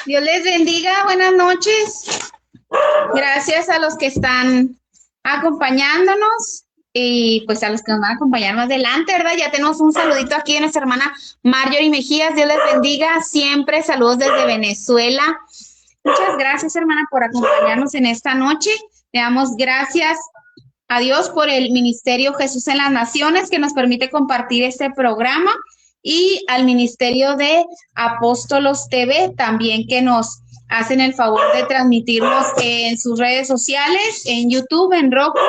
Dios les bendiga, buenas noches. Gracias a los que están acompañándonos y pues a los que nos van a acompañar más adelante, ¿verdad? Ya tenemos un saludito aquí de nuestra hermana Marjorie Mejías. Dios les bendiga siempre. Saludos desde Venezuela. Muchas gracias, hermana, por acompañarnos en esta noche. Le damos gracias a Dios por el Ministerio Jesús en las Naciones que nos permite compartir este programa y al Ministerio de Apóstolos TV también que nos hacen el favor de transmitirnos en sus redes sociales, en YouTube, en Roku,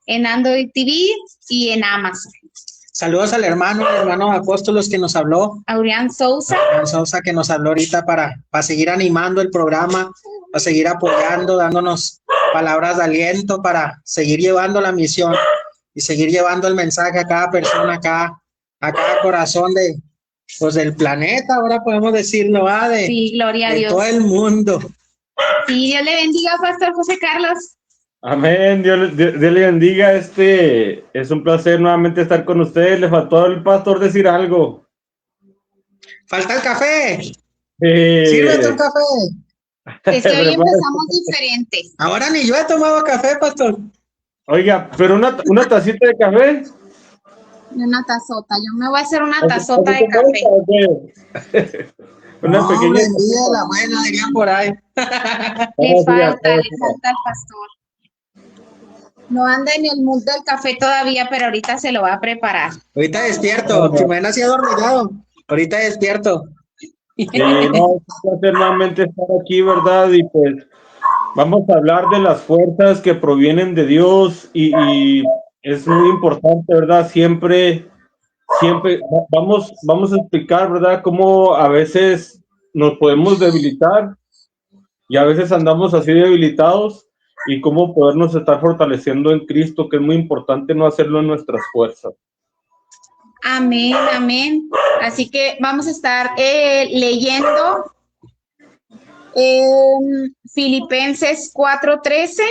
en Android TV y en Amazon. Saludos al hermano Apóstolos que nos habló. Aurián Sousa. Aurián Sousa que nos habló ahorita para seguir animando el programa, para seguir apoyando, dándonos palabras de aliento para seguir llevando la misión y seguir llevando el mensaje a cada persona, a cada corazón del planeta, ahora podemos decirlo, sí, gloria a Dios. Todo el mundo. Sí, Dios le bendiga, Pastor José Carlos. Amén, Dios le bendiga. Es un placer nuevamente estar con ustedes. Le faltó al pastor decir algo. Falta el café. Sírvete un café. Es que hoy empezamos diferentes. Ahora ni yo he tomado café, pastor. Oiga, pero una tacita de café. Una tazota. Yo me voy a hacer una tazota de café. Una pequeña. La buena, dirían por ahí. Le falta al pastor. No anda en el mood del café todavía, pero ahorita se lo va a preparar. Ahorita despierto. Chimena se ha dormido. Ahorita despierto. Sí, no, es un placer nuevamente estar aquí, ¿verdad? Y pues vamos a hablar de las fuerzas que provienen de Dios y es muy importante, ¿verdad? Siempre vamos a explicar, ¿verdad? Cómo a veces nos podemos debilitar y a veces andamos así debilitados y cómo podernos estar fortaleciendo en Cristo, que es muy importante no hacerlo en nuestras fuerzas. Amén, amén. Así que vamos a estar leyendo Filipenses 4:13.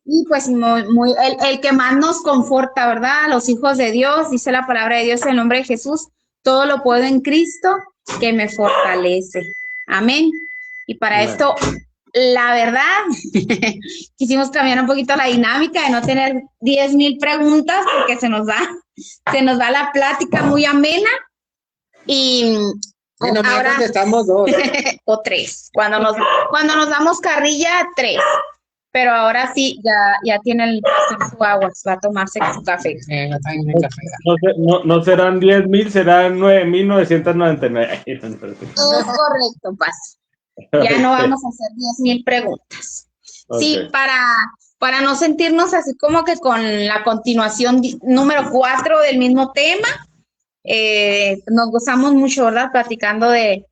Y pues el que más nos conforta, ¿verdad? Los hijos de Dios, dice la palabra de Dios en el nombre de Jesús, todo lo puedo en Cristo que me fortalece. Amén. Y para esto, la verdad, quisimos cambiar un poquito la dinámica de no tener 10,000 preguntas porque se nos va la plática muy amena y ahora estamos 2 o 3. Cuando nos damos carrilla, 3. Pero ahora sí, ya tiene el su agua, va a tomarse su café. No serán 10,000, serán 9,999. Es correcto, Paz. Ya no vamos a hacer 10,000 preguntas. Okay. Sí, para no sentirnos así como que con la continuación número 4 del mismo tema, nos gozamos mucho, ¿verdad? Platicando de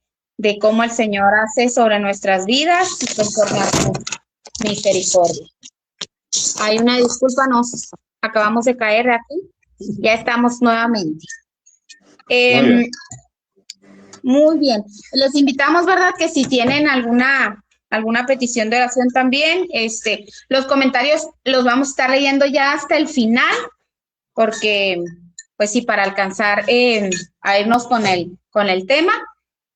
cómo el Señor hace sobre nuestras vidas y conforme a su misericordia. Hay una disculpa, nos acabamos de caer de aquí, ya estamos nuevamente. Muy bien, los invitamos, ¿verdad? Que si tienen alguna petición de oración también, los comentarios los vamos a estar leyendo ya hasta el final, porque, pues sí, para alcanzar a irnos con el tema.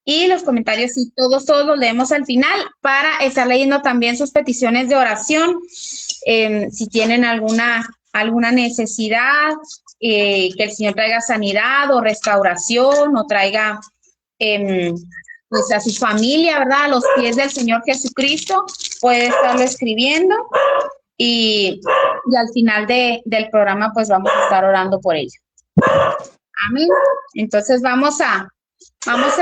Y los comentarios, sí, todos los leemos al final para estar leyendo también sus peticiones de oración. Si tienen alguna necesidad, que el Señor traiga sanidad o restauración o traiga pues a su familia, ¿verdad? A los pies del Señor Jesucristo, puede estarlo escribiendo y al final del programa pues vamos a estar orando por ello. Amén. Entonces vamos a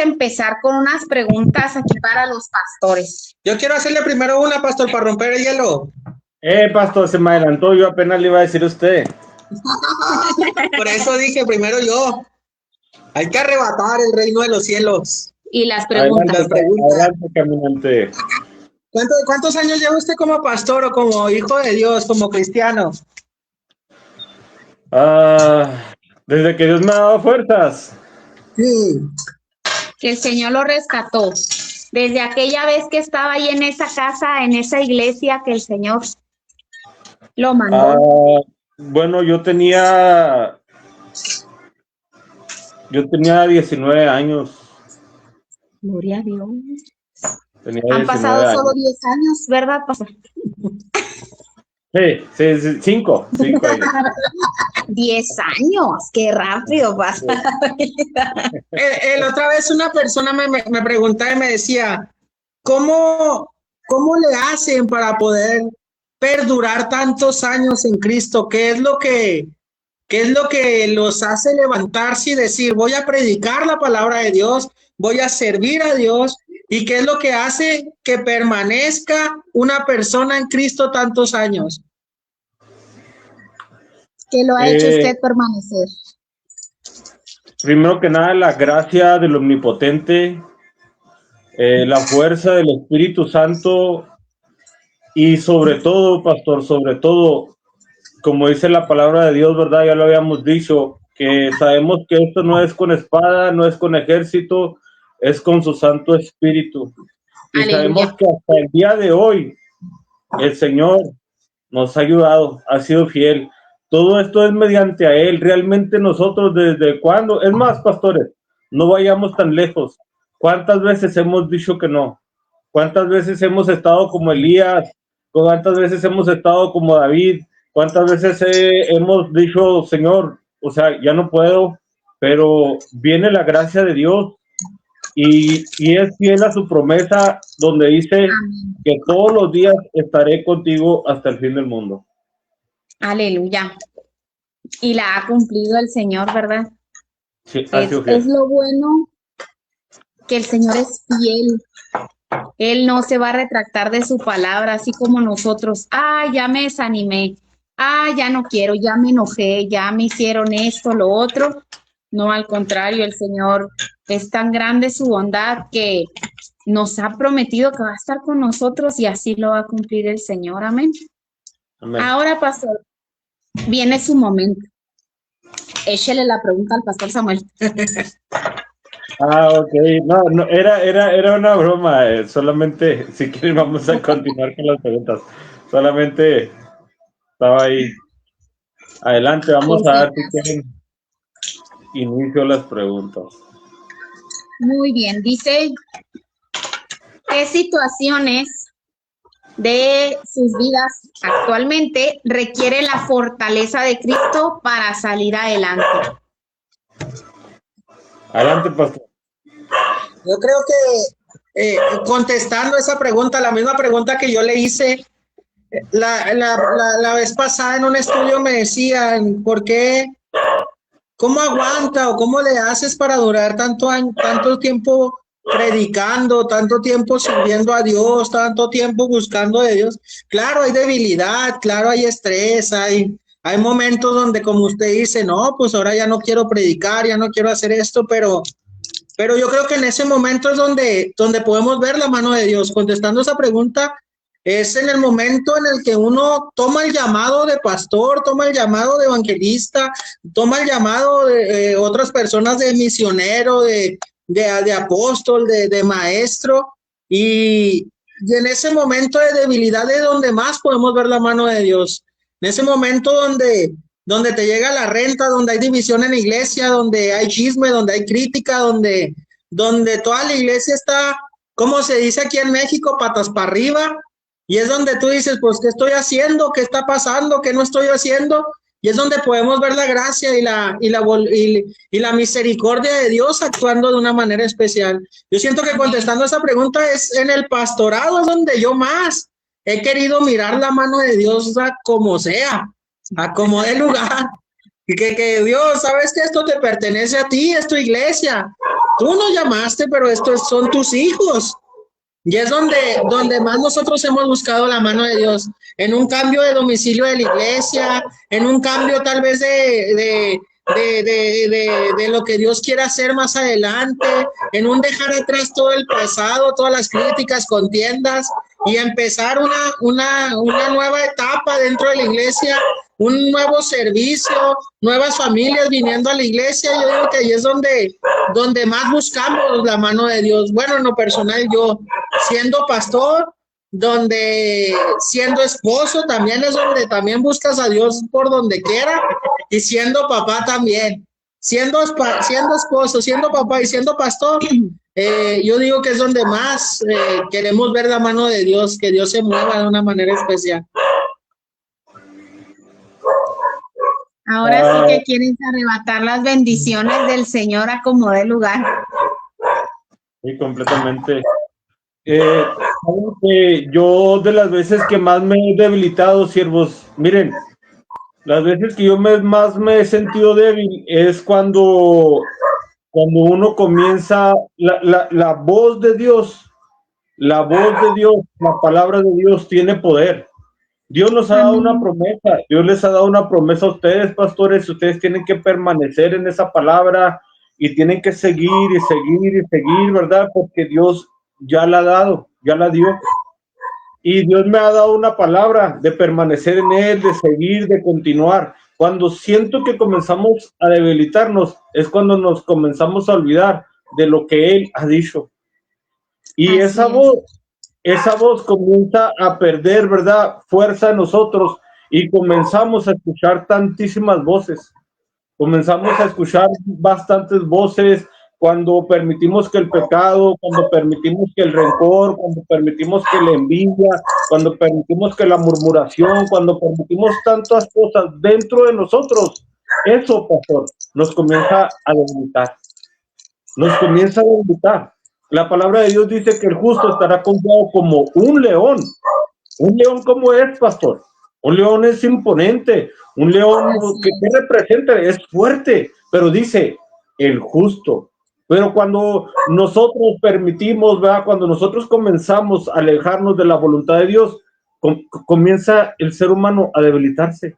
empezar con unas preguntas aquí para los pastores. Yo quiero hacerle primero una, pastor, para romper el hielo. Pastor, se me adelantó, yo apenas le iba a decir a usted. Por eso dije primero yo. Hay que arrebatar el reino de los cielos. Y las preguntas. Adelante, caminante. ¿Cuántos años lleva usted como pastor o como hijo de Dios, como cristiano? Desde que Dios me ha dado fuerzas. Sí. Que el Señor lo rescató. Desde aquella vez que estaba ahí en esa casa, en esa iglesia, que el Señor lo mandó. Bueno, yo tenía 19 años. Gloria a Dios. Tenía Han 19 pasado años. solo 10 años, ¿verdad, pastor? Sí, 5 años. 10 años, qué rápido pasa la vida. El otra vez una persona me preguntaba y me decía, ¿cómo le hacen para poder perdurar tantos años en Cristo? ¿Qué es lo que los hace levantarse y decir, voy a predicar la palabra de Dios, voy a servir a Dios? ¿Y qué es lo que hace que permanezca una persona en Cristo tantos años? ¿Qué lo ha hecho usted permanecer? Primero que nada, la gracia del Omnipotente, la fuerza del Espíritu Santo y sobre todo, pastor, sobre todo, como dice la palabra de Dios, ¿verdad? Ya lo habíamos dicho, que sabemos que esto no es con espada, no es con ejército, es con su Santo Espíritu. Y Aleluya. sabemos que hasta el día de hoy el Señor nos ha ayudado, ha sido fiel. Todo esto es mediante a Él. Realmente nosotros, ¿desde cuándo? Es más, pastores, no vayamos tan lejos. ¿Cuántas veces hemos dicho que no? ¿Cuántas veces hemos estado como Elías? ¿Cuántas veces hemos estado como David? ¿Cuántas veces hemos dicho, Señor, o sea, ya no puedo, pero viene la gracia de Dios y es fiel a su promesa donde dice Amén. que todos los días estaré contigo hasta el fin del mundo? Aleluya. Y la ha cumplido el Señor, ¿verdad? Sí, ha sido Es fiel. lo bueno que el Señor es fiel. Él no se va a retractar de su palabra, así como nosotros. Ya me desanimé. Ya no quiero, ya me enojé, ya me hicieron esto, lo otro. No, al contrario, el Señor es tan grande su bondad que nos ha prometido que va a estar con nosotros y así lo va a cumplir el Señor. Amén. Amén. Ahora, pastor, viene su momento. Échele la pregunta al pastor Samuel. Ok, no, era una broma, solamente, si quieren vamos a continuar con las preguntas, solamente estaba ahí. Adelante, vamos a ver si quieren inicio las preguntas. Muy bien, dice, ¿qué situaciones de sus vidas actualmente requiere la fortaleza de Cristo para salir adelante? Adelante, pastor. Yo creo que contestando esa pregunta, la misma pregunta que yo le hice la vez pasada en un estudio, me decían, ¿por qué? ¿Cómo aguanta o cómo le haces para durar tanto tiempo predicando, tanto tiempo sirviendo a Dios, tanto tiempo buscando de Dios? Claro, hay debilidad, claro, hay estrés, hay momentos donde, como usted dice, no, pues ahora ya no quiero predicar, ya no quiero hacer esto, pero yo creo que en ese momento es donde podemos ver la mano de Dios. Contestando esa pregunta, es en el momento en el que uno toma el llamado de pastor, toma el llamado de evangelista, toma el llamado de otras personas, de misionero, de apóstol, de maestro, y en ese momento de debilidad es donde más podemos ver la mano de Dios. En ese momento donde te llega la renta, donde hay división en la iglesia, donde hay chisme, donde hay crítica, donde toda la iglesia está, como se dice aquí en México, patas para arriba, y es donde tú dices, pues, ¿qué estoy haciendo? ¿Qué está pasando? ¿Qué no estoy haciendo? Y es donde podemos ver la gracia y la misericordia de Dios actuando de una manera especial. Yo siento que contestando esa pregunta es en el pastorado, es donde yo más he querido mirar la mano de Dios a como sea, a como dé lugar. Y que Dios, sabes que esto te pertenece a ti, es tu iglesia. Tú no llamaste, pero estos son tus hijos. Y es donde más nosotros hemos buscado la mano de Dios, en un cambio de domicilio de la iglesia, en un cambio tal vez de lo que Dios quiera hacer más adelante, en un dejar atrás todo el pasado, todas las críticas, contiendas, y empezar una nueva etapa dentro de la iglesia, un nuevo servicio, nuevas familias viniendo a la iglesia. Yo digo que ahí es donde más buscamos la mano de Dios. Bueno, en lo personal, yo siendo pastor, donde siendo esposo también es donde también buscas a Dios por donde quiera, y siendo papá también. siendo esposo, siendo papá y siendo pastor, yo digo que es donde más queremos ver la mano de Dios, que Dios se mueva de una manera especial. Ahora sí que quieren arrebatar las bendiciones del Señor a como dé lugar. Sí, completamente. Saben que yo de las veces que más me he debilitado, siervos, miren, las veces que yo más me he sentido débil es cuando uno comienza, la voz de Dios, la palabra de Dios tiene poder. Dios nos ha dado una promesa, Dios les ha dado una promesa a ustedes, pastores, ustedes tienen que permanecer en esa palabra y tienen que seguir y seguir y seguir, ¿verdad? Porque Dios ya la ha dado, ya la dio. Y Dios me ha dado una palabra de permanecer en Él, de seguir, de continuar. Cuando siento que comenzamos a debilitarnos, es cuando nos comenzamos a olvidar de lo que Él ha dicho. Y esa voz comienza a perder, ¿verdad?, fuerza en nosotros y comenzamos a escuchar tantísimas voces. Comenzamos a escuchar bastantes voces cuando permitimos que el pecado, cuando permitimos que el rencor, cuando permitimos que la envidia, cuando permitimos que la murmuración, cuando permitimos tantas cosas dentro de nosotros. Eso, pastor, nos comienza a debilitar. Nos comienza a debilitar. La palabra de Dios dice que el justo estará confiado como un león. ¿Un león cómo es, pastor? Un león es imponente. Un león que representa es fuerte, pero dice el justo. Pero cuando nosotros permitimos, ¿verdad?, cuando nosotros comenzamos a alejarnos de la voluntad de Dios, comienza el ser humano a debilitarse.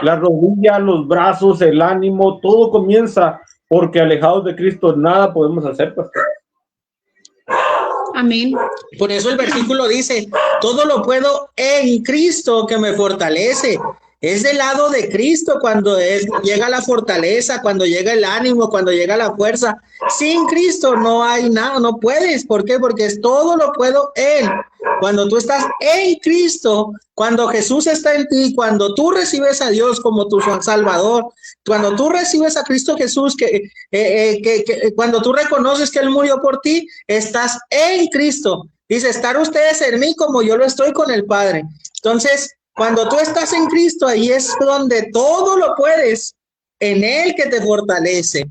La rodilla, los brazos, el ánimo, todo comienza, porque alejados de Cristo nada podemos hacer, pastor. Amén. Por eso el versículo dice, todo lo puedo en Cristo que me fortalece. Es del lado de Cristo cuando llega la fortaleza, cuando llega el ánimo, cuando llega la fuerza. Sin Cristo no hay nada, no puedes. ¿Por qué? Porque es todo lo puedo en. Cuando tú estás en Cristo, cuando Jesús está en ti, cuando tú recibes a Dios como tu Salvador, cuando tú recibes a Cristo Jesús, cuando tú reconoces que Él murió por ti, estás en Cristo. Dice, estar ustedes en mí como yo lo estoy con el Padre. Entonces, cuando tú estás en Cristo, ahí es donde todo lo puedes, en Él que te fortalece.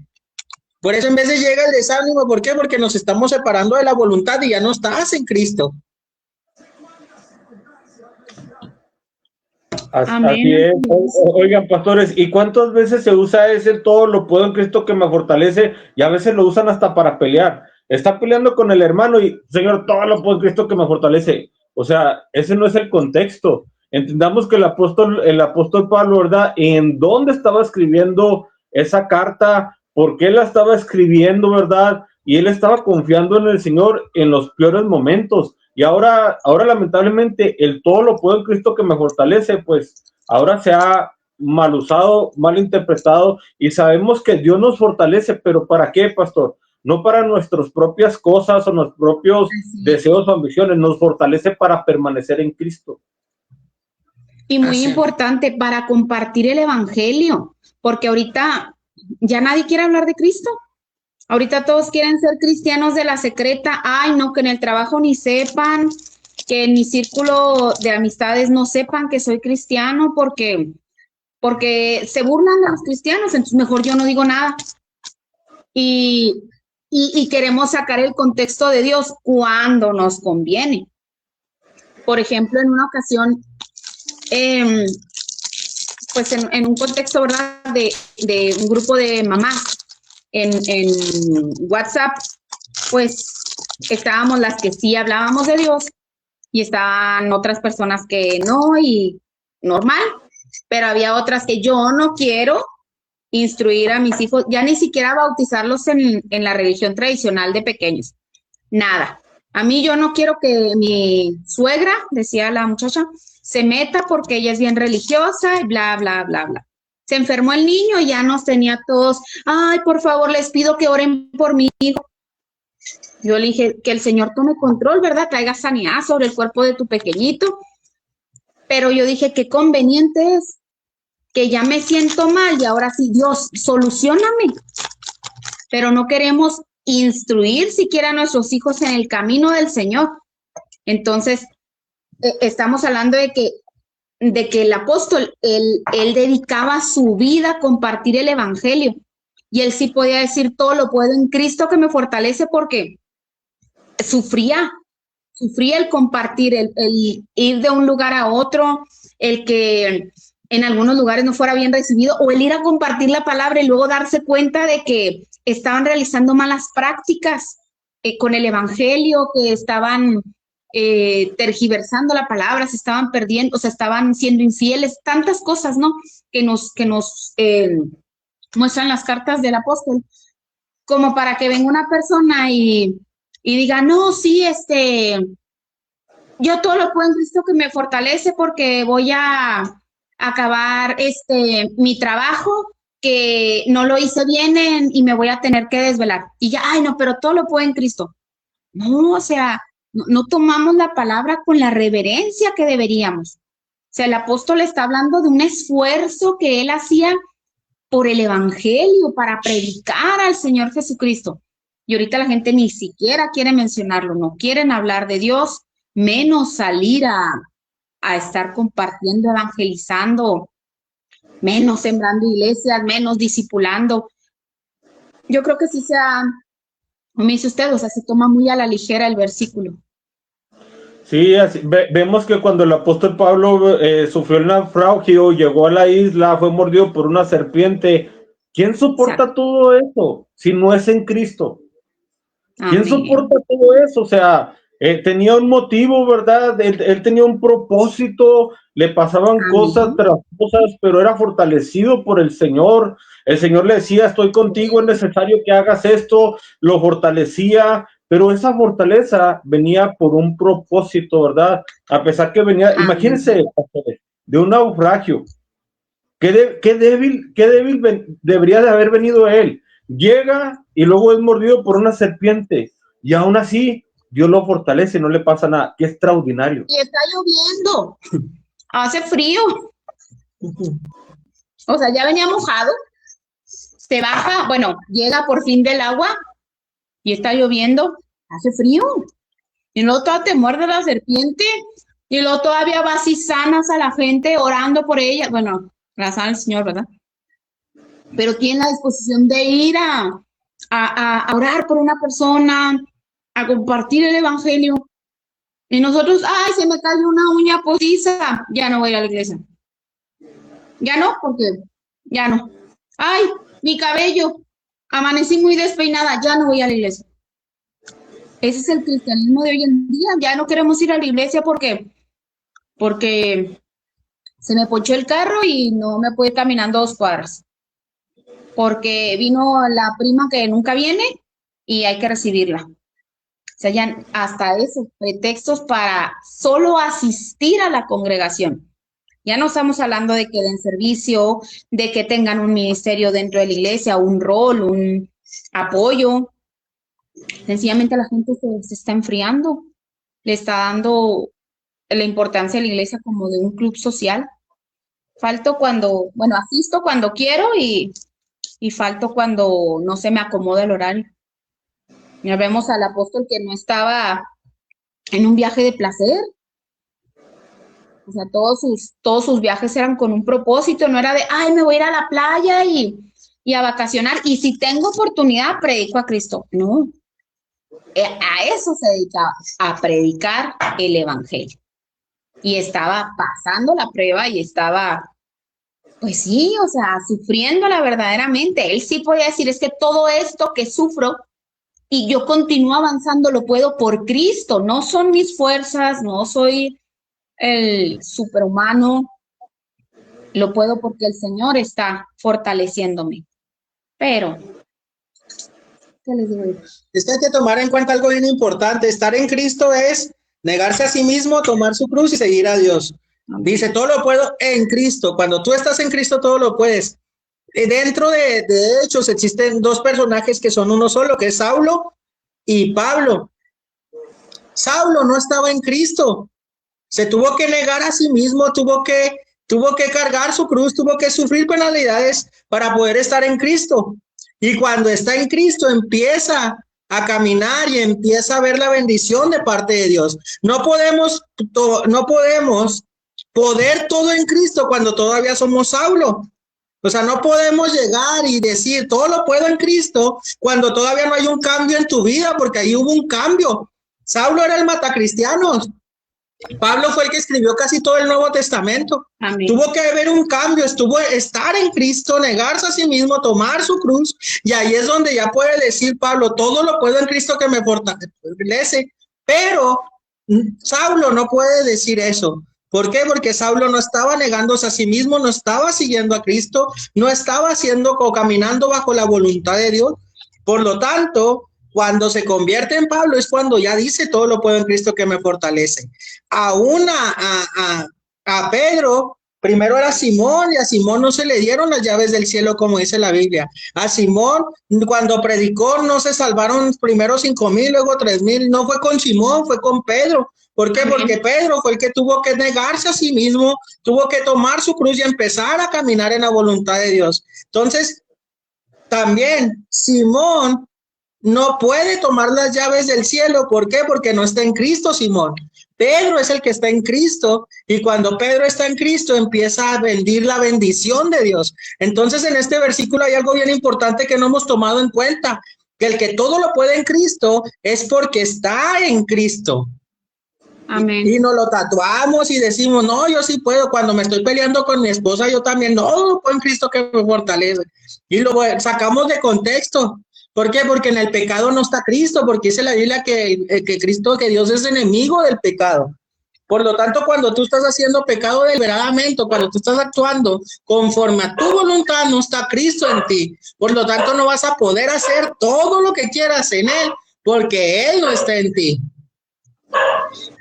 Por eso en vez de llega el desánimo, ¿por qué? Porque nos estamos separando de la voluntad y ya no estás en Cristo. Así es. Oigan, pastores, ¿y cuántas veces se usa ese todo lo puedo en Cristo que me fortalece? Y a veces lo usan hasta para pelear. Está peleando con el hermano y, Señor, todo lo puedo en Cristo que me fortalece. O sea, ese no es el contexto. Entendamos que el apóstol Pablo, ¿verdad?, ¿en dónde estaba escribiendo esa carta? ¿Por qué la estaba escribiendo, verdad? Y él estaba confiando en el Señor en los peores momentos. Y ahora lamentablemente, el todo lo puedo en Cristo que me fortalece, pues ahora se ha mal usado, mal interpretado, y sabemos que Dios nos fortalece, pero ¿para qué, pastor? No para nuestras propias cosas o nuestros propios deseos o ambiciones, nos fortalece para permanecer en Cristo. Y muy importante, para compartir el evangelio, porque ahorita ya nadie quiere hablar de Cristo. Ahorita todos quieren ser cristianos de la secreta. Ay, no, que en el trabajo ni sepan, que en mi círculo de amistades no sepan que soy cristiano, porque se burlan de los cristianos, entonces mejor yo no digo nada. Y queremos sacar el contexto de Dios cuando nos conviene. Por ejemplo, en una ocasión, pues en un contexto, ¿verdad?, de un grupo de mamás en WhatsApp, pues estábamos las que sí hablábamos de Dios y estaban otras personas que no, y normal, pero había otras que yo no quiero instruir a mis hijos, ya ni siquiera bautizarlos en la religión tradicional de pequeños, nada. A mí yo no quiero que mi suegra, decía la muchacha, se meta porque ella es bien religiosa y bla, bla, bla, bla. Se enfermó el niño y ya nos tenía todos, ay, por favor, les pido que oren por mi hijo. Yo le dije, que el Señor tome control, ¿verdad? Traiga sanidad sobre el cuerpo de tu pequeñito. Pero yo dije, qué conveniente es que ya me siento mal y ahora sí, Dios, solucioname. Pero no queremos instruir siquiera a nuestros hijos en el camino del Señor. Entonces, estamos hablando de que el apóstol, él dedicaba su vida a compartir el evangelio. Y él sí podía decir, todo lo puedo en Cristo que me fortalece, porque sufría el compartir, el ir de un lugar a otro, el que en algunos lugares no fuera bien recibido, o el ir a compartir la palabra y luego darse cuenta de que estaban realizando malas prácticas con el evangelio, que estaban tergiversando la palabra, se estaban perdiendo, o sea, estaban siendo infieles, tantas cosas, ¿no? Que nos muestran las cartas del apóstol, como para que venga una persona y diga, no, sí, yo todo lo puedo en Cristo que me fortalece, porque voy a acabar mi trabajo, que no lo hice bien y me voy a tener que desvelar. Y ya, ay, no, pero todo lo puedo en Cristo. No, o sea, no tomamos la palabra con la reverencia que deberíamos. O sea, el apóstol está hablando de un esfuerzo que él hacía por el evangelio, para predicar al Señor Jesucristo. Y ahorita la gente ni siquiera quiere mencionarlo, no quieren hablar de Dios, menos salir a estar compartiendo, evangelizando, menos sembrando iglesias, menos discipulando. Yo creo que sí como dice usted, o sea, se toma muy a la ligera el versículo. Sí, así, vemos que cuando el apóstol Pablo sufrió el naufragio, llegó a la isla, fue mordido por una serpiente. ¿Quién soporta todo eso si no es en Cristo? ¿Quién soporta todo eso? O sea, tenía un motivo, ¿verdad? Él tenía un propósito, le pasaban cosas tras cosas, pero era fortalecido por el Señor. El Señor le decía, estoy contigo, es necesario que hagas esto, lo fortalecía, pero esa fortaleza venía por un propósito, ¿verdad? A pesar que venía, imagínense, de un naufragio. Qué débil debería de haber venido él. Llega y luego es mordido por una serpiente, y aún así Dios lo fortalece, no le pasa nada. Qué extraordinario. Y está lloviendo, hace frío, o sea, ya venía mojado, se baja, bueno, llega por fin del agua y está lloviendo, hace frío, y luego todavía te muerde la serpiente, y luego todavía vas y sanas a la gente orando por ella. Bueno, la sana el Señor, ¿verdad? Pero tiene la disposición de ir a orar por una persona, a compartir el evangelio. Y nosotros, ay, se me cayó una uña postiza, ya no voy a ir a la iglesia. Ya no, porque ya no. Ay, mi cabello, amanecí muy despeinada, ya no voy a la iglesia. Ese es el cristianismo de hoy en día. Ya no queremos ir a la iglesia porque se me ponchó el carro y no me puedo ir caminando 2 cuadras. Porque vino la prima que nunca viene y hay que recibirla. O sea, ya hasta esos pretextos para solo asistir a la congregación. Ya no estamos hablando de que den servicio, de que tengan un ministerio dentro de la iglesia, un rol, un apoyo. Sencillamente la gente se está enfriando, le está dando la importancia a la iglesia como de un club social. Falto cuando, bueno, asisto cuando quiero y falto cuando no se me acomoda el horario. Ya vemos al apóstol que no estaba en un viaje de placer. O sea, todos sus viajes eran con un propósito, no era de, ay, me voy a ir a la playa y a vacacionar, y si tengo oportunidad, predico a Cristo. No, a eso se dedicaba, a predicar el evangelio. Y estaba pasando la prueba y estaba, pues sí, o sea, sufriéndola verdaderamente. Él sí podía decir, es que todo esto que sufro y yo continúo avanzando, lo puedo por Cristo, no son mis fuerzas, no soy el superhumano, lo puedo porque el Señor está fortaleciéndome. Pero, ¿qué les digo? Es que hay que tomar en cuenta algo bien importante. Estar en Cristo es negarse a sí mismo, tomar su cruz y seguir a Dios. Dice, todo lo puedo en Cristo. Cuando tú estás en Cristo, todo lo puedes. Dentro de Hechos existen 2 personajes que son uno solo, que es Saulo y Pablo. Saulo no estaba en Cristo. Se tuvo que negar a sí mismo, tuvo que tuvo que cargar su cruz, tuvo que sufrir penalidades para poder estar en Cristo. Y cuando está en Cristo empieza a caminar y empieza a ver la bendición de parte de Dios. No podemos poder todo en Cristo cuando todavía somos Saulo. O sea, no podemos llegar y decir todo lo puedo en Cristo cuando todavía no hay un cambio en tu vida, porque ahí hubo un cambio. Saulo era el matacristianos. Pablo fue el que escribió casi todo el Nuevo Testamento. Amén. Tuvo que haber un cambio, estar en Cristo, negarse a sí mismo, tomar su cruz, y ahí es donde ya puede decir Pablo, todo lo puedo en Cristo que me fortalece. Pero Saulo no puede decir eso. ¿Por qué? Porque Saulo no estaba negándose a sí mismo, no estaba siguiendo a Cristo, no estaba haciendo o caminando bajo la voluntad de Dios. Por lo tanto, cuando se convierte en Pablo es cuando ya dice todo lo puedo en Cristo que me fortalece. Aún a Pedro, primero era Simón, y a Simón no se le dieron las llaves del cielo como dice la Biblia. A Simón, cuando predicó, no se salvaron primero 5,000, luego 3,000. No fue con Simón, fue con Pedro. ¿Por qué? Porque Pedro fue el que tuvo que negarse a sí mismo, tuvo que tomar su cruz y empezar a caminar en la voluntad de Dios. Entonces, también Simón no puede tomar las llaves del cielo. ¿Por qué? Porque no está en Cristo, Simón. Pedro es el que está en Cristo, y cuando Pedro está en Cristo empieza a bendir la bendición de Dios. Entonces, en este versículo hay algo bien importante que no hemos tomado en cuenta, que el que todo lo puede en Cristo es porque está en Cristo. Amén. Y nos lo tatuamos y decimos, no, yo sí puedo. Cuando me estoy peleando con mi esposa, yo también, no, puedo en Cristo que me fortalece. Y lo sacamos de contexto. ¿Por qué? Porque en el pecado no está Cristo, porque dice la Biblia que Dios es enemigo del pecado. Por lo tanto, cuando tú estás haciendo pecado deliberadamente, cuando tú estás actuando conforme a tu voluntad, no está Cristo en ti. Por lo tanto, no vas a poder hacer todo lo que quieras en Él, porque Él no está en ti.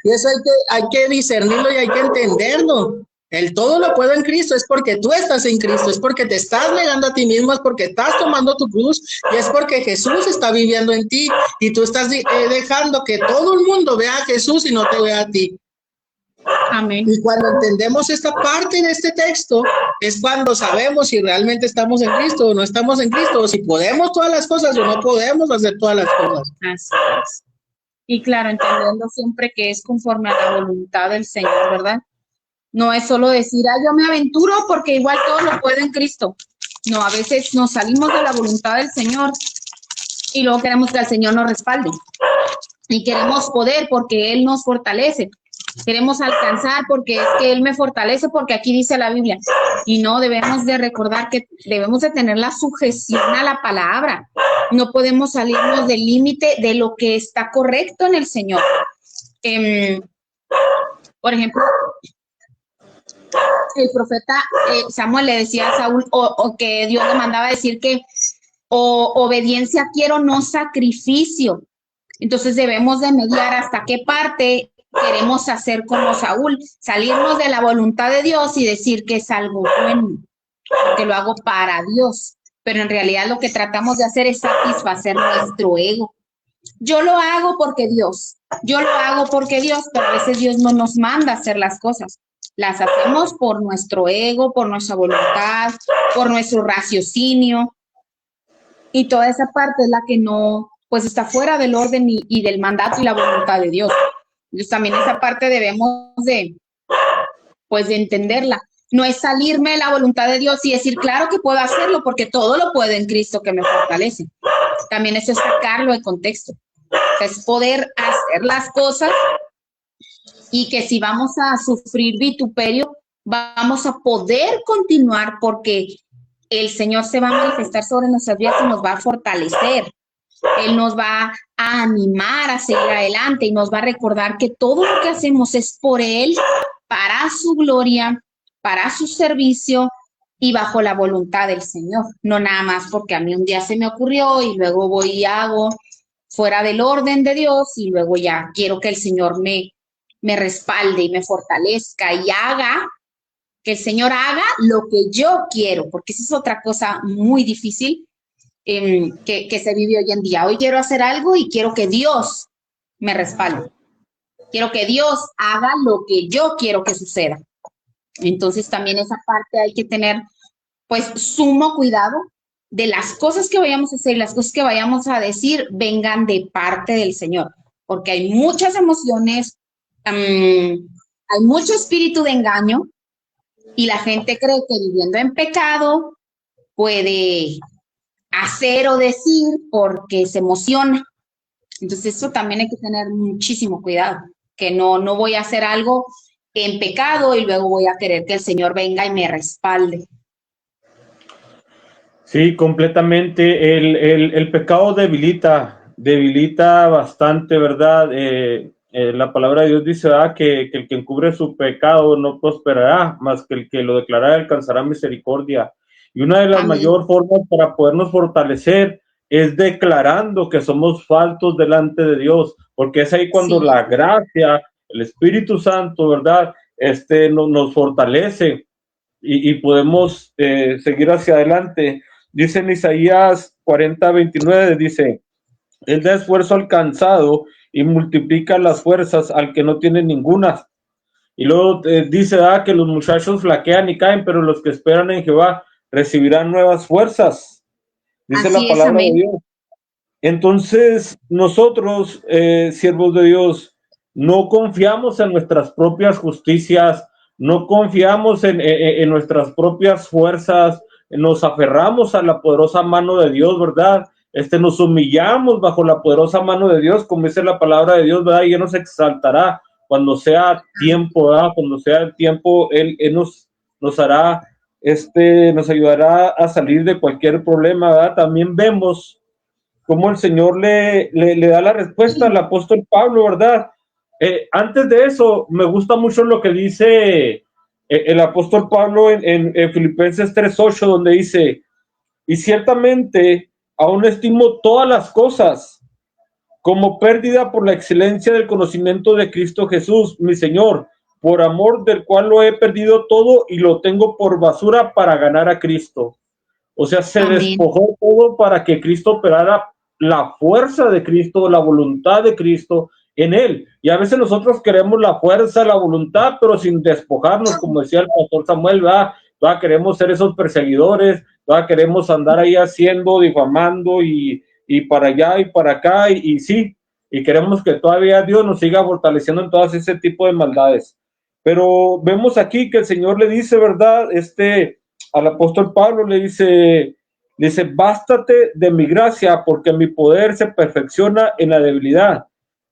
Y eso hay que discernirlo y hay que entenderlo. El todo lo puedo en Cristo es porque tú estás en Cristo, es porque te estás negando a ti mismo, es porque estás tomando tu cruz, y es porque Jesús está viviendo en ti, y tú estás dejando que todo el mundo vea a Jesús y no te vea a ti. Amén. Y cuando entendemos esta parte de este texto, es cuando sabemos si realmente estamos en Cristo o no estamos en Cristo, o si podemos todas las cosas o no podemos hacer todas las cosas. Así es. Y claro, entendiendo siempre que es conforme a la voluntad del Señor, ¿verdad? No es solo decir, yo me aventuro porque igual todo lo puedo en Cristo. No, a veces nos salimos de la voluntad del Señor y luego queremos que el Señor nos respalde. Y queremos poder porque Él nos fortalece. Queremos alcanzar porque es que Él me fortalece, porque aquí dice la Biblia. Y no, debemos de recordar que debemos de tener la sujeción a la palabra. No podemos salirnos del límite de lo que está correcto en el Señor. Por ejemplo, el profeta Samuel le decía a Saúl, o que Dios le mandaba decir que obediencia quiero, no sacrificio. Entonces debemos de mediar hasta qué parte queremos hacer como Saúl, salirnos de la voluntad de Dios y decir que es algo bueno, que lo hago para Dios, pero en realidad lo que tratamos de hacer es satisfacer nuestro ego. Yo lo hago porque Dios, pero a veces Dios no nos manda a hacer las cosas. Las hacemos por nuestro ego, por nuestra voluntad, por nuestro raciocinio, y toda esa parte es la que no, pues está fuera del orden y del mandato y la voluntad de Dios. Entonces también esa parte debemos de entenderla. No es salirme de la voluntad de Dios y decir, claro que puedo hacerlo porque todo lo puedo en Cristo que me fortalece. También eso es sacarlo de contexto. O sea, es poder hacer las cosas, y que si vamos a sufrir vituperio, vamos a poder continuar porque el Señor se va a manifestar sobre nuestras vidas y nos va a fortalecer. Él nos va a animar a seguir adelante y nos va a recordar que todo lo que hacemos es por Él, para su gloria, para su servicio y bajo la voluntad del Señor. No nada más porque a mí un día se me ocurrió y luego voy y hago fuera del orden de Dios y luego ya quiero que el Señor me respalde y me fortalezca y haga, que el Señor haga lo que yo quiero, porque esa es otra cosa muy difícil que se vive hoy en día. Hoy quiero hacer algo y quiero que Dios me respalde. Quiero que Dios haga lo que yo quiero que suceda. Entonces también esa parte hay que tener pues sumo cuidado de las cosas que vayamos a hacer, las cosas que vayamos a decir, vengan de parte del Señor, porque hay muchas emociones, hay mucho espíritu de engaño y la gente cree que viviendo en pecado puede hacer o decir porque se emociona. Entonces eso también hay que tener muchísimo cuidado, que no voy a hacer algo en pecado y luego voy a querer que el Señor venga y me respalde. Sí, completamente. El pecado debilita bastante, ¿verdad? La palabra de Dios dice, que el que encubre su pecado no prosperará, más que el que lo declarará alcanzará misericordia. Y una de las mayores formas para podernos fortalecer es declarando que somos faltos delante de Dios, porque es ahí cuando la gracia, el Espíritu Santo, ¿verdad? Nos fortalece y podemos seguir hacia adelante. Dice en Isaías 40:29, dice, Él da esfuerzo al cansado y multiplica las fuerzas al que no tiene ninguna. Y luego dice que los muchachos flaquean y caen, pero los que esperan en Jehová recibirán nuevas fuerzas. Dice la palabra de Dios. Entonces, nosotros, siervos de Dios, no confiamos en nuestras propias justicias, no confiamos en nuestras propias fuerzas, nos aferramos a la poderosa mano de Dios, ¿verdad? Nos humillamos bajo la poderosa mano de Dios, como dice la palabra de Dios, ¿verdad? Y Él nos exaltará cuando sea tiempo, ¿verdad? Cuando sea el tiempo, Él nos hará, nos ayudará a salir de cualquier problema, ¿verdad? También vemos cómo el Señor le da la respuesta al apóstol Pablo, ¿verdad? Antes de eso, me gusta mucho lo que dice el apóstol Pablo en Filipenses 3:8, donde dice, y ciertamente aún estimo todas las cosas como pérdida por la excelencia del conocimiento de Cristo Jesús, mi Señor, por amor del cual lo he perdido todo y lo tengo por basura para ganar a Cristo. O sea, se despojó todo para que Cristo operara la fuerza de Cristo, la voluntad de Cristo en él. Y a veces nosotros queremos la fuerza, la voluntad, pero sin despojarnos, como decía el pastor Samuel, ¿verdad? Queremos ser esos perseguidores, ¿verdad? Queremos andar ahí haciendo, difamando y para allá y para acá, y sí, y queremos que todavía Dios nos siga fortaleciendo en todas ese tipo de maldades. Pero vemos aquí que el Señor le dice, ¿verdad? Al apóstol Pablo le dice, bástate de mi gracia, porque mi poder se perfecciona en la debilidad.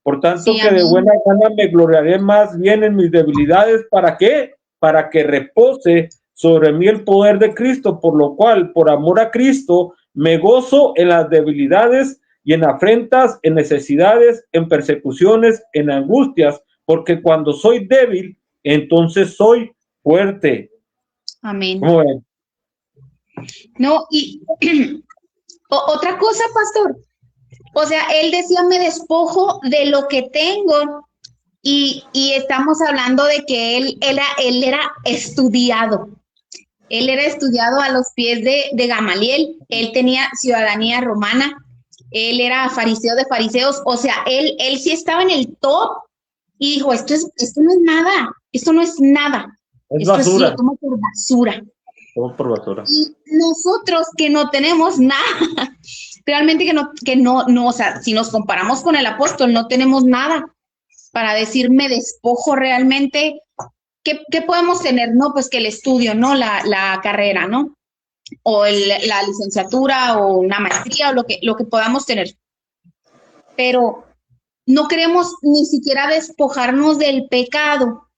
Por tanto, que de buena gana me gloriaré más bien en mis debilidades. ¿Para qué? Para que repose sobre mí el poder de Cristo, por lo cual, por amor a Cristo, me gozo en las debilidades y en afrentas, en necesidades, en persecuciones, en angustias, porque cuando soy débil, entonces soy fuerte. Amén. No, y otra cosa, pastor. O sea, él decía, me despojo de lo que tengo. Y estamos hablando de que él era estudiado. Él era estudiado a los pies de Gamaliel. Él tenía ciudadanía romana. Él era fariseo de fariseos. O sea, él sí estaba en el top y dijo, esto no es nada. Esto no es nada. Es basura. Lo tomo por basura. Todo por basura. Y nosotros que no tenemos nada, realmente que no, o sea, si nos comparamos con el apóstol, no tenemos nada para decir me despojo realmente. ¿Qué podemos tener? No, pues que el estudio, ¿no? La carrera, ¿no? O la licenciatura o una maestría o lo que podamos tener. Pero no queremos ni siquiera despojarnos del pecado.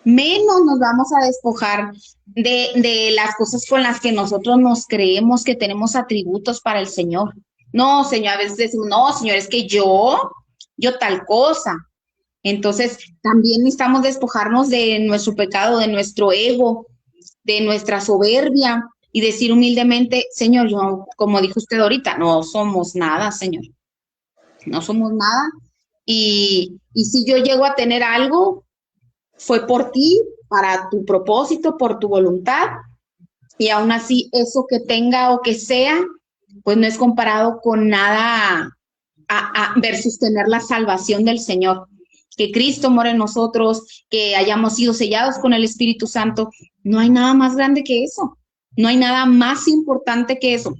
Menos nos vamos a despojar de las cosas con las que nosotros nos creemos que tenemos atributos para el Señor. No, Señor, a veces decimos, no, Señor, es que yo tal cosa. Entonces, también necesitamos despojarnos de nuestro pecado, de nuestro ego, de nuestra soberbia y decir humildemente, Señor, yo, como dijo usted ahorita, no somos nada, Señor. No somos nada. Y si yo llego a tener algo, fue por ti, para tu propósito, por tu voluntad, y aún así eso que tenga o que sea, pues no es comparado con nada versus tener la salvación del Señor. que Cristo mora en nosotros, que hayamos sido sellados con el Espíritu Santo. No hay nada más grande que eso. No hay nada más importante que eso.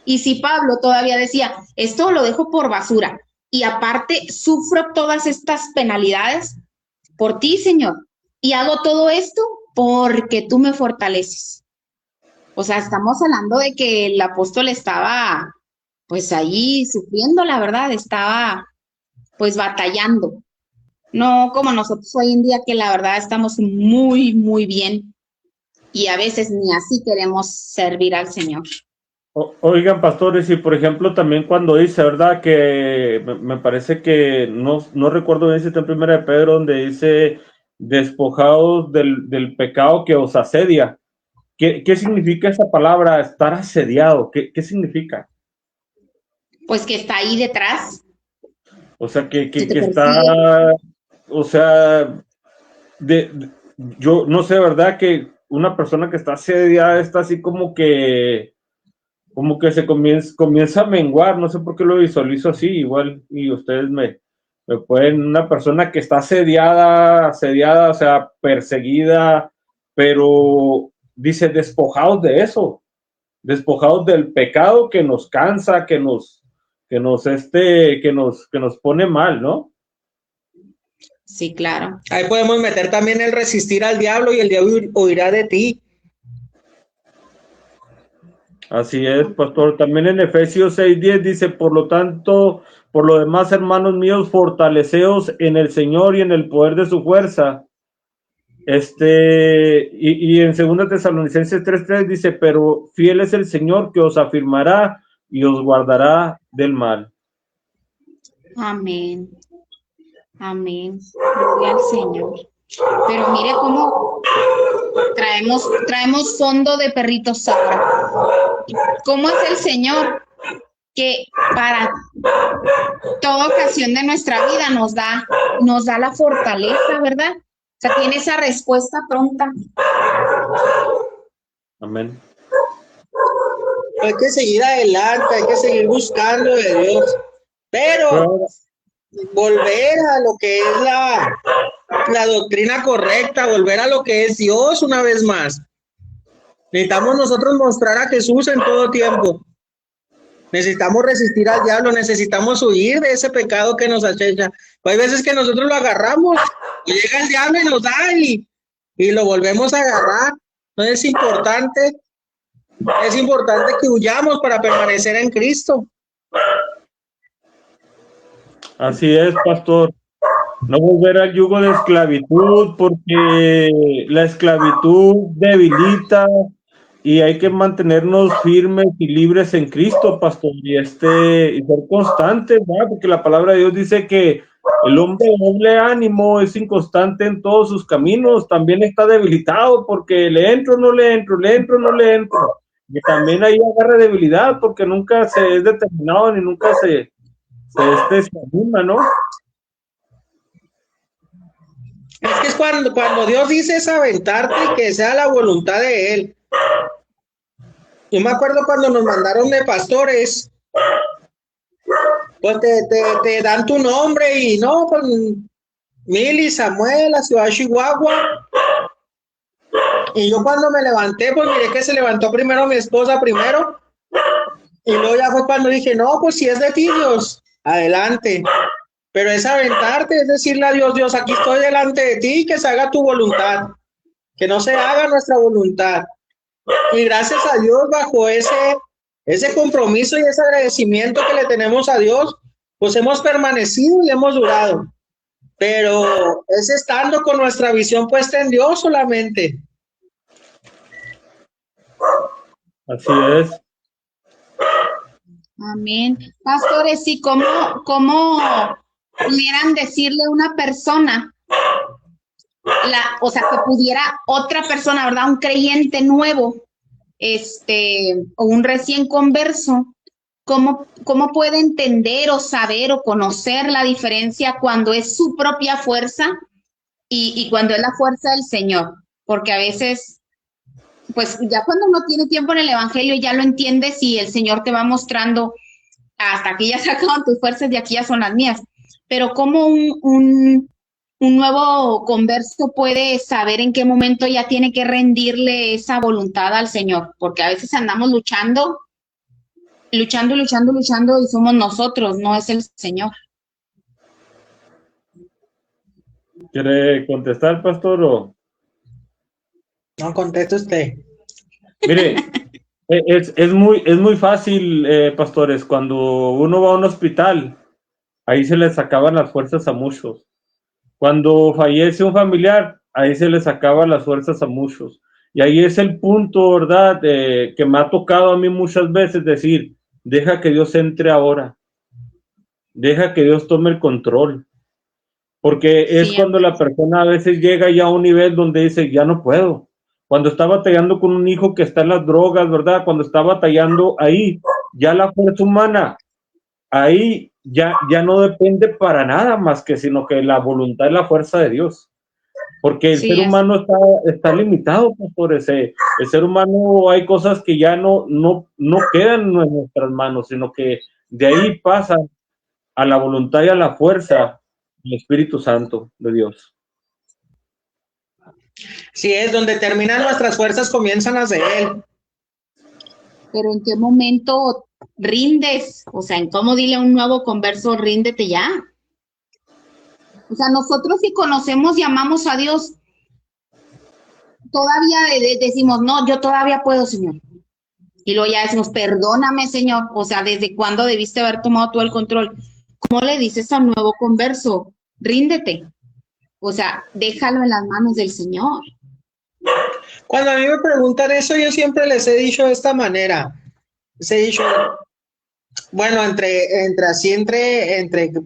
Y si Pablo todavía decía, esto lo dejo por basura, y aparte sufro todas estas penalidades por ti, Señor, y hago todo esto porque tú me fortaleces. O sea, estamos hablando de que el apóstol estaba, pues ahí sufriendo, la verdad, estaba, pues batallando. No como nosotros hoy en día, que la verdad estamos muy, muy bien, y a veces ni así queremos servir al Señor. Oigan, pastores, y por ejemplo también cuando dice, ¿verdad? Que me parece que no recuerdo bien si está en Primera de Pedro, donde dice, despojados del pecado que os asedia. ¿Qué significa esa palabra, estar asediado? ¿Qué significa? Pues que está ahí detrás. O sea, que está, o sea, yo no sé, ¿verdad? Que una persona que está asediada está así como que se comienza a menguar, no sé por qué lo visualizo así, igual, y ustedes me pueden, una persona que está asediada, o sea, perseguida, pero dice, despojados de eso, despojados del pecado que nos cansa, que nos pone mal, ¿no? Sí, claro. Ahí podemos meter también el resistir al diablo y el diablo huirá de ti. Así es, pastor. También en Efesios 6:10 dice, por lo tanto, por lo demás, hermanos míos, fortaleceos en el Señor y en el poder de su fuerza. Y en 2 Tesalonicenses 3:3 dice, pero fiel es el Señor que os afirmará y os guardará del mal. Amén. Amén. Gloria al Señor. Pero mire cómo traemos fondo de perritos ahora. ¿Cómo es el Señor que para toda ocasión de nuestra vida nos da la fortaleza, ¿verdad? O sea, tiene esa respuesta pronta. Amén. Hay que seguir adelante, hay que seguir buscando de Dios, pero volver a lo que es la doctrina correcta, volver a lo que es Dios una vez más. Necesitamos nosotros mostrar a Jesús en todo tiempo. Necesitamos resistir al diablo, necesitamos huir de ese pecado que nos acecha. Hay veces que nosotros lo agarramos, y llega el diablo y nos da y lo volvemos a agarrar. Entonces es importante que huyamos para permanecer en Cristo. Así es, pastor. No volver al yugo de esclavitud, porque la esclavitud debilita y hay que mantenernos firmes y libres en Cristo, pastor, y ser constantes, ¿verdad? Porque la palabra de Dios dice que el hombre de doble ánimo es inconstante en todos sus caminos, también está debilitado porque le entro, no le entro, le entro, no le entro. Y también ahí agarra debilidad porque nunca se es determinado ni nunca se anima, ¿no? Es que es cuando Dios dice es aventarte y que sea la voluntad de Él. Yo me acuerdo cuando nos mandaron de pastores, pues te dan tu nombre y no, pues Mili, Samuel, la ciudad de Chihuahua. Y yo cuando me levanté, pues miré que se levantó primero mi esposa primero. Y luego ya fue cuando dije, no, pues si es de ti, Dios, adelante. Pero es aventarte, es decirle a Dios, Dios, aquí estoy delante de ti, que se haga tu voluntad, que no se haga nuestra voluntad. Y gracias a Dios, bajo ese compromiso y ese agradecimiento que le tenemos a Dios, pues hemos permanecido y hemos durado. Pero es estando con nuestra visión puesta en Dios solamente. Así es. Amén. Pastores, ¿y cómo pudieran decirle a una persona, o sea, que pudiera otra persona, ¿verdad? Un creyente nuevo, o un recién converso, ¿cómo puede entender o saber o conocer la diferencia cuando es su propia fuerza y cuando es la fuerza del Señor? Porque a veces, pues ya cuando uno tiene tiempo en el Evangelio ya lo entiendes y el Señor te va mostrando, hasta aquí ya se acaban tus fuerzas y aquí ya son las mías. pero ¿cómo un nuevo converso puede saber en qué momento ya tiene que rendirle esa voluntad al Señor? Porque a veces andamos luchando y somos nosotros, no es el Señor. ¿Quiere contestar, pastor? O... No, conteste usted. Mire, es muy fácil, pastores, cuando uno va a un hospital, ahí se les acaban las fuerzas a muchos. Cuando fallece un familiar, ahí se les acaban las fuerzas a muchos. Y ahí es el punto, ¿verdad? Que me ha tocado a mí muchas veces decir, deja que Dios entre ahora, deja que Dios tome el control. Porque es Sí, cuando la persona a veces llega ya a un nivel donde dice, ya no puedo. Cuando está batallando con un hijo que está en las drogas, ¿verdad? Cuando está batallando ahí, ya la fuerza humana, ahí ya no depende para nada más que sino que la voluntad y la fuerza de Dios. Porque el ser humano está limitado, por ese. El ser humano hay cosas que ya no quedan en nuestras manos, sino que de ahí pasa a la voluntad y a la fuerza del Espíritu Santo de Dios. Sí, es donde terminan nuestras fuerzas, comienzan las de Él. Pero ¿en qué momento rindes? O sea, ¿en cómo dile a un nuevo converso, ríndete ya? O sea, nosotros si conocemos y amamos a Dios, todavía decimos, no, yo todavía puedo, Señor. Y luego ya decimos, perdóname, Señor. O sea, ¿desde cuándo debiste haber tomado tú el control? ¿Cómo le dices a un nuevo converso? Ríndete. O sea, déjalo en las manos del Señor. Cuando a mí me preguntan eso, yo siempre les he dicho de esta manera. Les he dicho, bueno,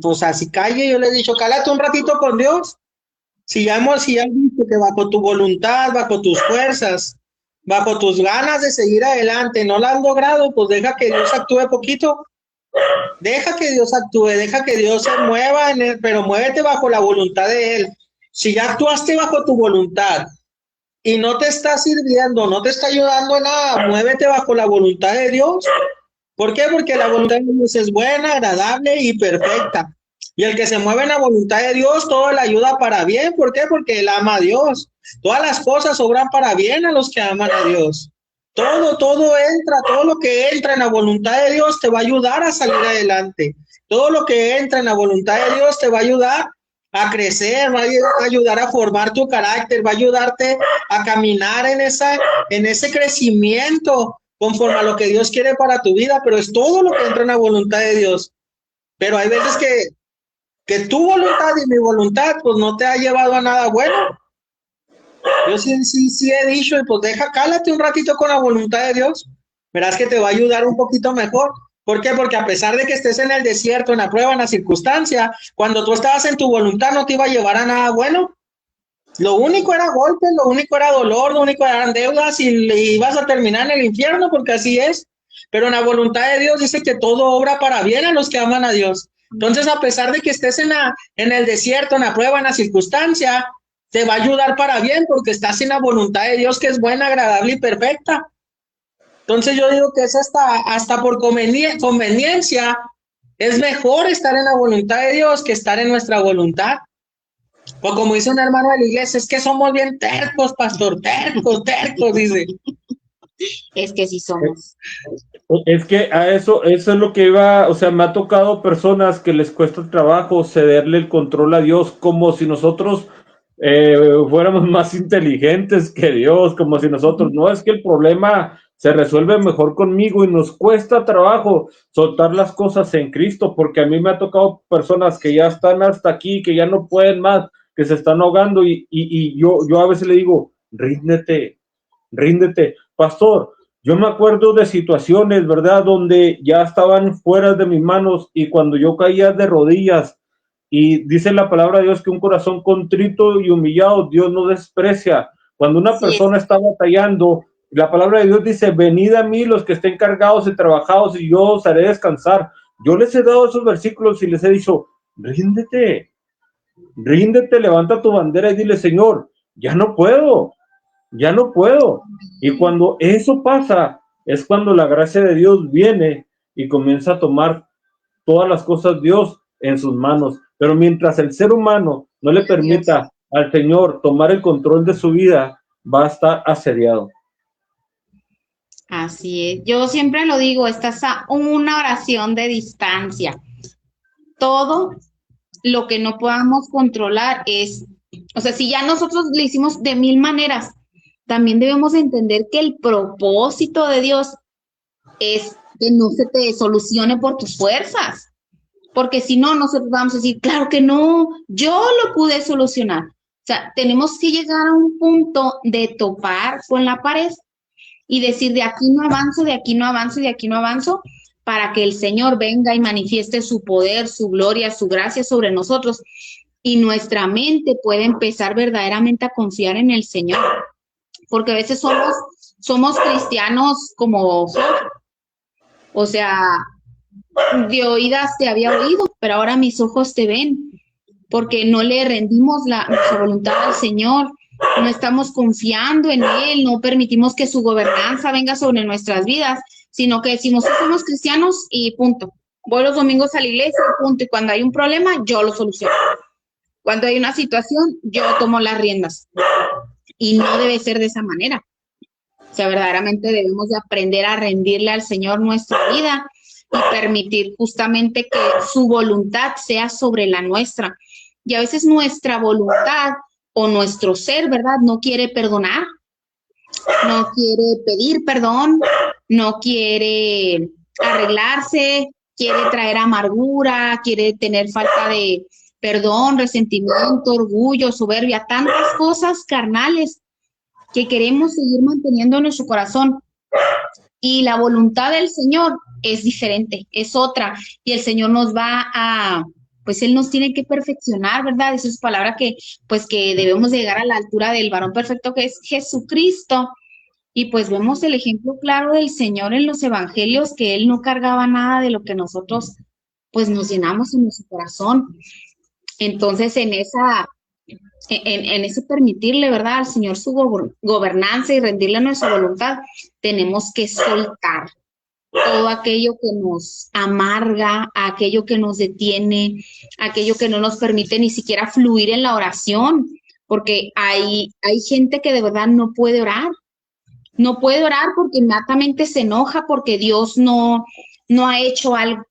pues así calle, yo les he dicho, cálate un ratito con Dios. Si ya visto que bajo tu voluntad, bajo tus fuerzas, bajo tus ganas de seguir adelante, no la has logrado, pues deja que Dios actúe poquito. Deja que Dios actúe, deja que Dios se mueva en él, pero muévete bajo la voluntad de Él. Si ya actuaste bajo tu voluntad y no te está sirviendo, no te está ayudando en nada, muévete bajo la voluntad de Dios. ¿Por qué? Porque la voluntad de Dios es buena, agradable y perfecta. Y el que se mueve en la voluntad de Dios, todo le ayuda para bien. ¿Por qué? Porque Él ama a Dios. Todas las cosas obran para bien a los que aman a Dios. Todo lo que entra en la voluntad de Dios te va a ayudar a salir adelante. Todo lo que entra en la voluntad de Dios te va a ayudar a crecer, va a ayudar a formar tu carácter, va a ayudarte a caminar en ese crecimiento conforme a lo que Dios quiere para tu vida, pero es todo lo que entra en la voluntad de Dios. Pero hay veces que tu voluntad y mi voluntad pues no te ha llevado a nada bueno. Yo sí he dicho, y pues cálate un ratito con la voluntad de Dios, verás que te va a ayudar un poquito mejor. ¿Por qué? Porque a pesar de que estés en el desierto, en la prueba, en la circunstancia, cuando tú estabas en tu voluntad no te iba a llevar a nada bueno. Lo único era golpes, lo único era dolor, lo único eran deudas y ibas a terminar en el infierno, porque así es. Pero en la voluntad de Dios dice que todo obra para bien a los que aman a Dios. Entonces, a pesar de que estés en el desierto, en la prueba, en la circunstancia, te va a ayudar para bien porque estás en la voluntad de Dios que es buena, agradable y perfecta. Entonces yo digo que es hasta por conveniencia, es mejor estar en la voluntad de Dios que estar en nuestra voluntad. O como dice un hermano de la iglesia, es que somos bien tercos, pastor, tercos, dice. Es que sí somos. Es que eso es lo que iba, o sea, me ha tocado personas que les cuesta trabajo cederle el control a Dios, como si nosotros fuéramos más inteligentes que Dios, como si nosotros, no, es que el problema se resuelve mejor conmigo y nos cuesta trabajo soltar las cosas en Cristo, porque a mí me ha tocado personas que ya están hasta aquí, que ya no pueden más, que se están ahogando y yo a veces le digo, ríndete, pastor. Yo me acuerdo de situaciones, ¿verdad?, donde ya estaban fuera de mis manos y cuando yo caía de rodillas, y dice la palabra de Dios que un corazón contrito y humillado Dios no desprecia. Cuando una persona está batallando, la palabra de Dios dice, venid a mí los que estén cargados y trabajados y yo os haré descansar. Yo les he dado esos versículos y les he dicho, ríndete, levanta tu bandera y dile, Señor, ya no puedo. Y cuando eso pasa, es cuando la gracia de Dios viene y comienza a tomar todas las cosas Dios en sus manos. Pero mientras el ser humano no le permita al Señor tomar el control de su vida, va a estar asediado. Así es. Yo siempre lo digo, estás a una oración de distancia. Todo lo que no podamos controlar es, o sea, si ya nosotros lo hicimos de 1000 maneras, también debemos entender que el propósito de Dios es que no se te solucione por tus fuerzas, porque si no, nosotros vamos a decir, claro que no, yo lo pude solucionar. O sea, tenemos que llegar a un punto de topar con la pared y decir, de aquí no avanzo, de aquí no avanzo, de aquí no avanzo, para que el Señor venga y manifieste su poder, su gloria, su gracia sobre nosotros, y nuestra mente puede empezar verdaderamente a confiar en el Señor, porque a veces somos cristianos como, o sea, de oídas te había oído, pero ahora mis ojos te ven, porque no le rendimos nuestra voluntad al Señor, no estamos confiando en Él, no permitimos que su gobernanza venga sobre nuestras vidas, sino que decimos que somos cristianos y punto. Voy los domingos a la iglesia, punto, y cuando hay un problema, yo lo soluciono. Cuando hay una situación, yo tomo las riendas. Y no debe ser de esa manera. O sea, verdaderamente debemos de aprender a rendirle al Señor nuestra vida y permitir justamente que su voluntad sea sobre la nuestra. Y a veces nuestra voluntad o nuestro ser, ¿verdad?, no quiere perdonar, no quiere pedir perdón, no quiere arreglarse, quiere traer amargura, quiere tener falta de perdón, resentimiento, orgullo, soberbia, tantas cosas carnales que queremos seguir manteniendo en nuestro corazón. Y la voluntad del Señor es diferente, es otra, y el Señor nos va a, pues Él nos tiene que perfeccionar, ¿verdad? Esa es palabra que, pues que debemos llegar a la altura del varón perfecto que es Jesucristo. Y pues vemos el ejemplo claro del Señor en los evangelios, que Él no cargaba nada de lo que nosotros pues nos llenamos en nuestro corazón. Entonces en ese permitirle, ¿verdad?, al Señor su gobernanza y rendirle nuestra voluntad, tenemos que soltar todo aquello que nos amarga, aquello que nos detiene, aquello que no nos permite ni siquiera fluir en la oración, porque hay gente que de verdad no puede orar. No puede orar porque inmediatamente se enoja porque Dios no ha hecho algo.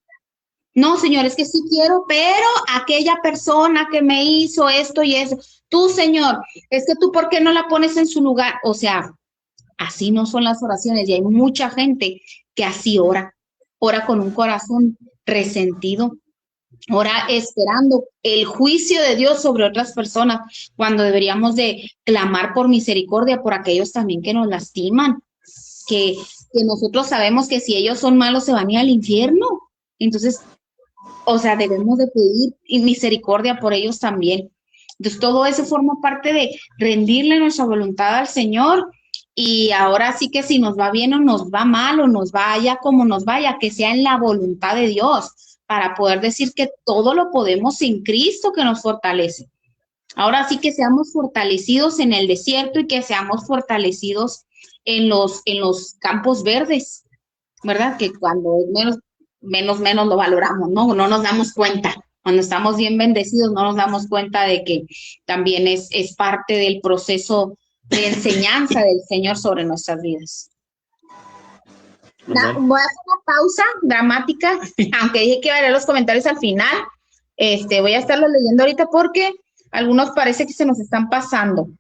No, Señor, es que sí quiero, pero aquella persona que me hizo esto y eso, tú, Señor, es que tú, ¿por qué no la pones en su lugar? O sea, así no son las oraciones y hay mucha gente que así ora con un corazón resentido, ora esperando el juicio de Dios sobre otras personas, cuando deberíamos de clamar por misericordia por aquellos también que nos lastiman, que nosotros sabemos que si ellos son malos se van a ir al infierno. Entonces, o sea, debemos de pedir misericordia por ellos también. Entonces, todo eso forma parte de rendirle nuestra voluntad al Señor. Y ahora sí que si nos va bien o nos va mal o nos vaya como nos vaya, que sea en la voluntad de Dios, para poder decir que todo lo podemos en Cristo que nos fortalece. Ahora sí que seamos fortalecidos en el desierto y que seamos fortalecidos en los campos verdes, ¿verdad? Que cuando menos lo valoramos, ¿no? No nos damos cuenta. Cuando estamos bien bendecidos no nos damos cuenta de que también es parte del proceso de enseñanza del Señor sobre nuestras vidas. Voy a hacer una pausa dramática, aunque dije que veré los comentarios al final. Voy a estarlos leyendo ahorita porque algunos parece que se nos están pasando.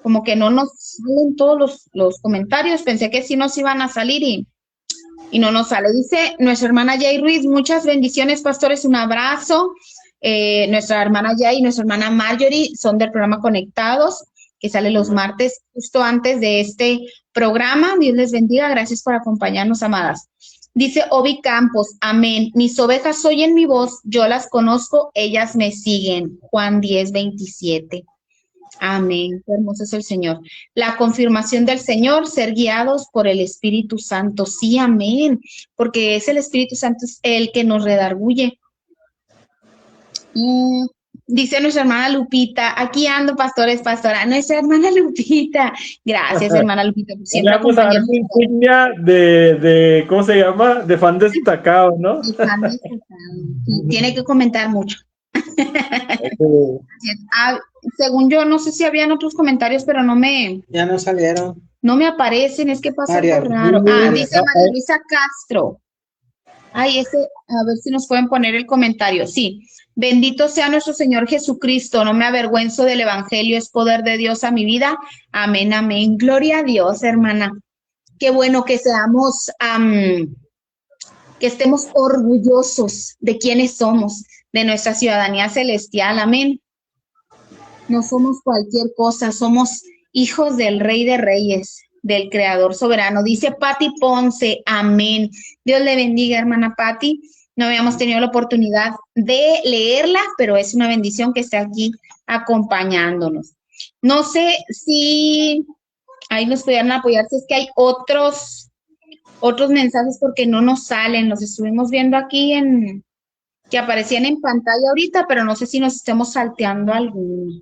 Como que no nos salen todos los comentarios. Pensé que sí nos iban a salir y no nos sale. Dice nuestra hermana Jay Ruiz, muchas bendiciones, pastores, un abrazo. Nuestra hermana Jay y nuestra hermana Marjorie son del programa Conectados, que sale los martes justo antes de este programa. Dios les bendiga, gracias por acompañarnos, amadas. Dice Obi Campos, amén. Mis ovejas oyen mi voz, yo las conozco, ellas me siguen. Juan 10:27. Amén, qué hermoso es el Señor. La confirmación del Señor, ser guiados por el Espíritu Santo. Sí, amén, porque es el Espíritu Santo el que nos redarguye. Dice nuestra hermana Lupita, aquí ando, pastores, pastora. Nuestra hermana Lupita. Gracias, hermana Lupita, por siempre acompañarnos. De ¿cómo se llama? De fan destacado, ¿no? De fan destacado. Tiene que comentar mucho. Según yo, no sé si habían otros comentarios, pero Ya no salieron. no me aparecen, es que pasa María, algo raro. Dice María Luisa Castro. Ay, a ver si nos pueden poner el comentario. Sí, bendito sea nuestro Señor Jesucristo, no me avergüenzo del Evangelio, es poder de Dios a mi vida. Amén, amén. Gloria a Dios, hermana. Qué bueno que seamos, que estemos orgullosos de quienes somos, de nuestra ciudadanía celestial. Amén. No somos cualquier cosa, somos hijos del Rey de Reyes, del Creador soberano. Dice Pati Ponce, amén. Dios le bendiga, hermana Pati. No habíamos tenido la oportunidad de leerla, pero es una bendición que esté aquí acompañándonos. No sé si ahí nos pudieran apoyar, si es que hay otros mensajes porque no nos salen. Los estuvimos viendo aquí que aparecían en pantalla ahorita, pero no sé si nos estemos salteando alguno,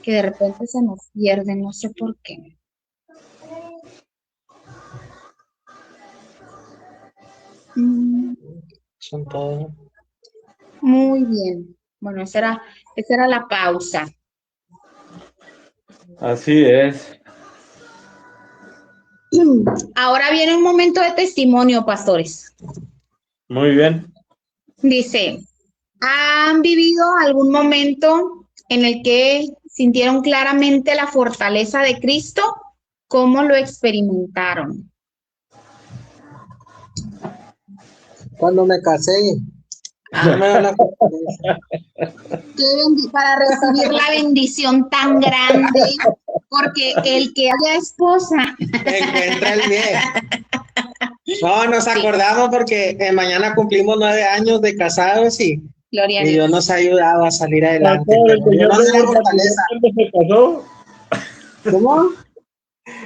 que de repente se nos pierde, no sé por qué. Son todos. Muy bien. Bueno, esa era la pausa. Así es. Ahora viene un momento de testimonio, pastores. Muy bien. Dice, ¿han vivido algún momento en el que sintieron claramente la fortaleza de Cristo? ¿Cómo lo experimentaron? Cuando me casé, Para recibir la bendición tan grande, porque el que haya esposa encuentra el bien. No, nos acordamos porque mañana cumplimos 9 años de casados y Gloria a Dios Dios nos ha ayudado a salir adelante. El Señor Dios nos da lo fortaleza. cuando se casó. ¿Cómo?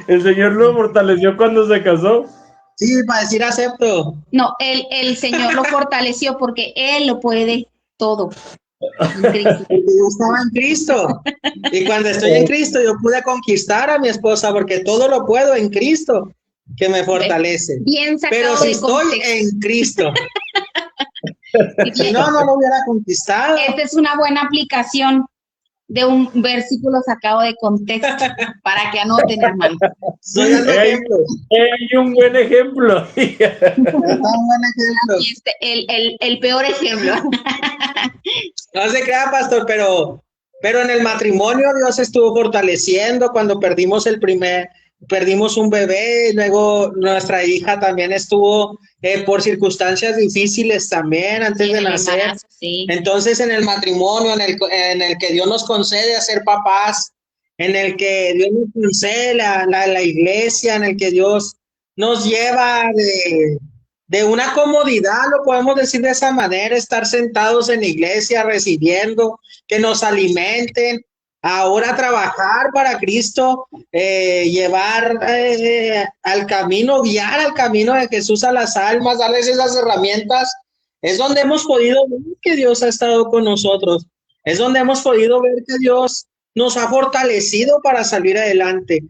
El Señor lo fortaleció cuando se casó. Sí, para decir acepto. No, el Señor lo fortaleció porque Él lo puede todo. En Cristo. Porque yo estaba en Cristo. Y cuando estoy en Cristo, yo pude conquistar a mi esposa porque todo lo puedo en Cristo, que me fortalece. Bien sacado. Pero si estoy en Cristo, si no, no lo hubiera conquistado. Esta es una buena aplicación de un versículo sacado de contexto para que anoten, hermano. Soy el ejemplo. Hay un buen ejemplo. El peor ejemplo. No se crea, pastor, pero en el matrimonio Dios estuvo fortaleciendo cuando perdimos un bebé, luego nuestra hija también estuvo por circunstancias difíciles también antes de nacer. Embarazo, sí. Entonces en el matrimonio, en el que Dios nos concede a ser papás, en el que Dios nos concede la iglesia, en el que Dios nos lleva de una comodidad, lo podemos decir de esa manera, estar sentados en la iglesia recibiendo, que nos alimenten, ahora trabajar para Cristo, llevar al camino, guiar al camino de Jesús a las almas, darles esas herramientas. Es donde hemos podido ver que Dios ha estado con nosotros. Es donde hemos podido ver que Dios nos ha fortalecido para salir adelante.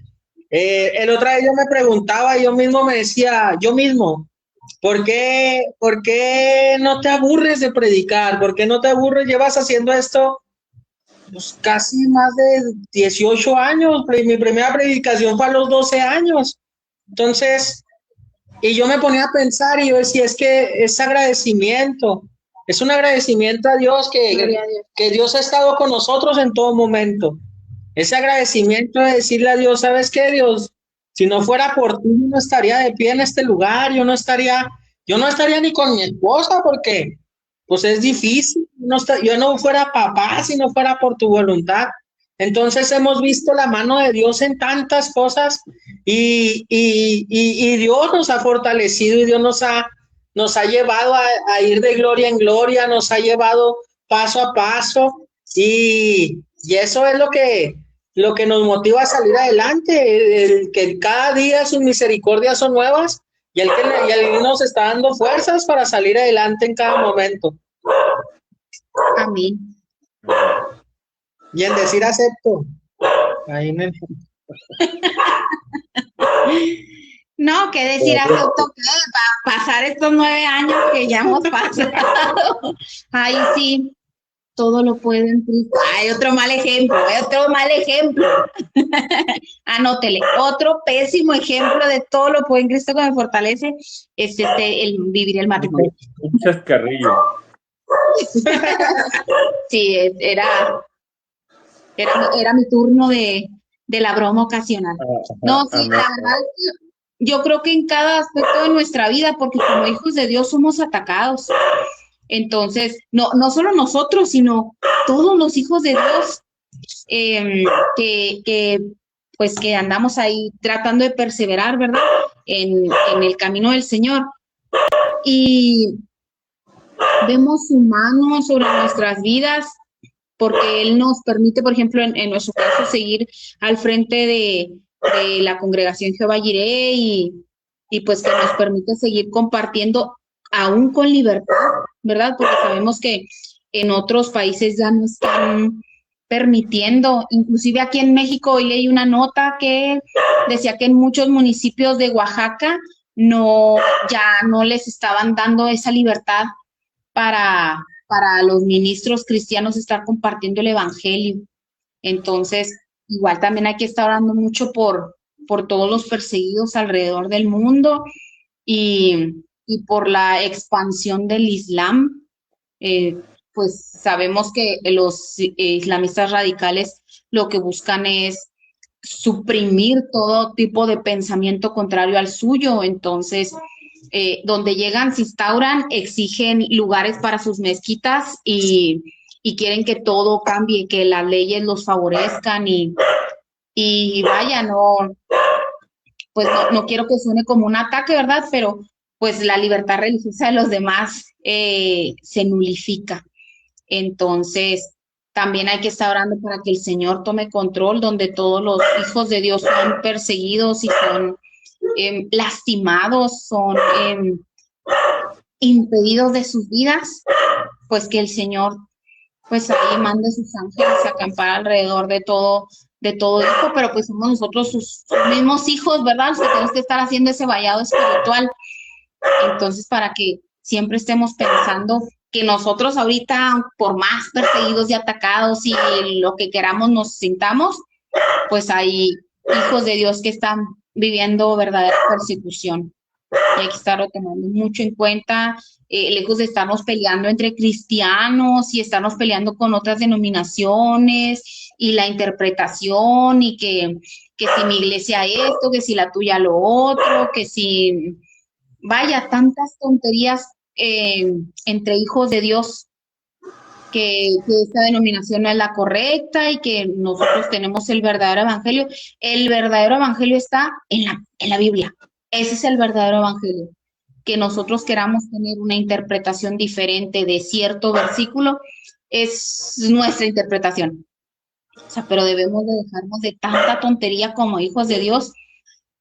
El otro día yo me preguntaba, yo mismo me decía, ¿por qué no te aburres de predicar? ¿Por qué no te aburres? Llevas haciendo esto pues, casi más de 18 años. Mi primera predicación fue a los 12 años. Entonces, y yo me ponía a pensar y yo decía, es que es agradecimiento. Es un agradecimiento a Dios que Dios ha estado con nosotros en todo momento. Ese agradecimiento de decirle a Dios, ¿sabes qué, Dios? Si no fuera por ti, yo no estaría de pie en este lugar, yo no estaría ni con mi esposa porque pues es difícil, yo no fuera papá si no fuera por tu voluntad. Entonces hemos visto la mano de Dios en tantas cosas y Dios nos ha fortalecido y Dios nos ha llevado a ir de gloria en gloria, nos ha llevado paso a paso y eso es lo que nos motiva a salir adelante, el que cada día sus misericordias son nuevas y Él nos está dando fuerzas para salir adelante en cada momento. Amén. Y en decir acepto. Ahí en el... No, que decir acepto que para pasar estos 9 años que ya hemos pasado. Ay, sí. todo lo puedo en Cristo. Hay otro mal ejemplo, Anótele, otro pésimo ejemplo de todo lo puedo en Cristo que me fortalece, es el vivir el matrimonio. Un chascarrillo. Sí, era mi turno de la broma ocasional. No, sí, la verdad, yo creo que en cada aspecto de nuestra vida, porque como hijos de Dios somos atacados. Entonces, no solo nosotros, sino todos los hijos de Dios que andamos ahí tratando de perseverar, ¿verdad? En el camino del Señor. Y vemos su mano sobre nuestras vidas, porque Él nos permite, por ejemplo, en nuestro caso, seguir al frente de la congregación Jehová Jireh y pues que nos permite seguir compartiendo aún con libertad, ¿verdad? Porque sabemos que en otros países ya no están permitiendo, inclusive aquí en México hoy leí una nota que decía que en muchos municipios de Oaxaca ya no les estaban dando esa libertad para los ministros cristianos estar compartiendo el evangelio. Entonces, igual también hay que estar orando mucho por todos los perseguidos alrededor del mundo y por la expansión del Islam. Pues sabemos que los islamistas radicales lo que buscan es suprimir todo tipo de pensamiento contrario al suyo. Entonces, donde llegan, se instauran, exigen lugares para sus mezquitas y quieren que todo cambie, que las leyes los favorezcan y vaya, pues no quiero que suene como un ataque, ¿verdad? Pero pues la libertad religiosa de los demás se nulifica. Entonces, también hay que estar orando para que el Señor tome control, donde todos los hijos de Dios son perseguidos y son lastimados, son impedidos de sus vidas, pues que el Señor pues ahí mande sus ángeles a acampar alrededor de todo hijo, pero pues somos nosotros sus mismos hijos, ¿verdad? Los que tenemos que estar haciendo ese vallado espiritual. Entonces, para que siempre estemos pensando que nosotros ahorita, por más perseguidos y atacados y lo que queramos nos sintamos, pues hay hijos de Dios que están viviendo verdadera persecución. Y hay que estarlo tomando mucho en cuenta, lejos de estarnos peleando entre cristianos y estarnos peleando con otras denominaciones y la interpretación y que si mi iglesia esto, que si la tuya lo otro, que si, vaya, tantas tonterías entre hijos de Dios, que esta denominación no es la correcta y que nosotros tenemos el verdadero evangelio. El verdadero evangelio está en la Biblia. Ese es el verdadero evangelio. Que nosotros queramos tener una interpretación diferente de cierto versículo es nuestra interpretación. O sea, pero debemos de dejarnos de tanta tontería como hijos de Dios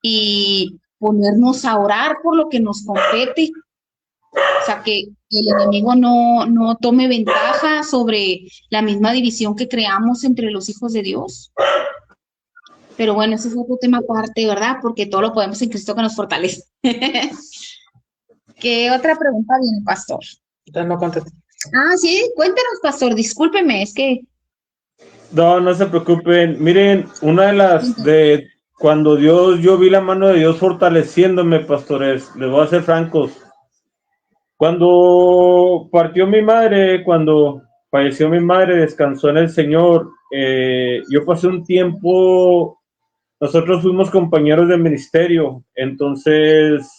y ponernos a orar por lo que nos compete. O sea, que el enemigo no tome ventaja sobre la misma división que creamos entre los hijos de Dios. Pero bueno, ese es otro tema aparte, ¿verdad? Porque todo lo podemos en Cristo que nos fortalece. ¿Qué otra pregunta viene, pastor? No contesté. Ah, sí, cuéntenos, pastor, discúlpeme, es que... No se preocupen. Miren, cuando yo vi la mano de Dios fortaleciéndome, pastores, les voy a ser francos. Cuando falleció mi madre, descansó en el Señor, yo pasé un tiempo, nosotros fuimos compañeros de ministerio, entonces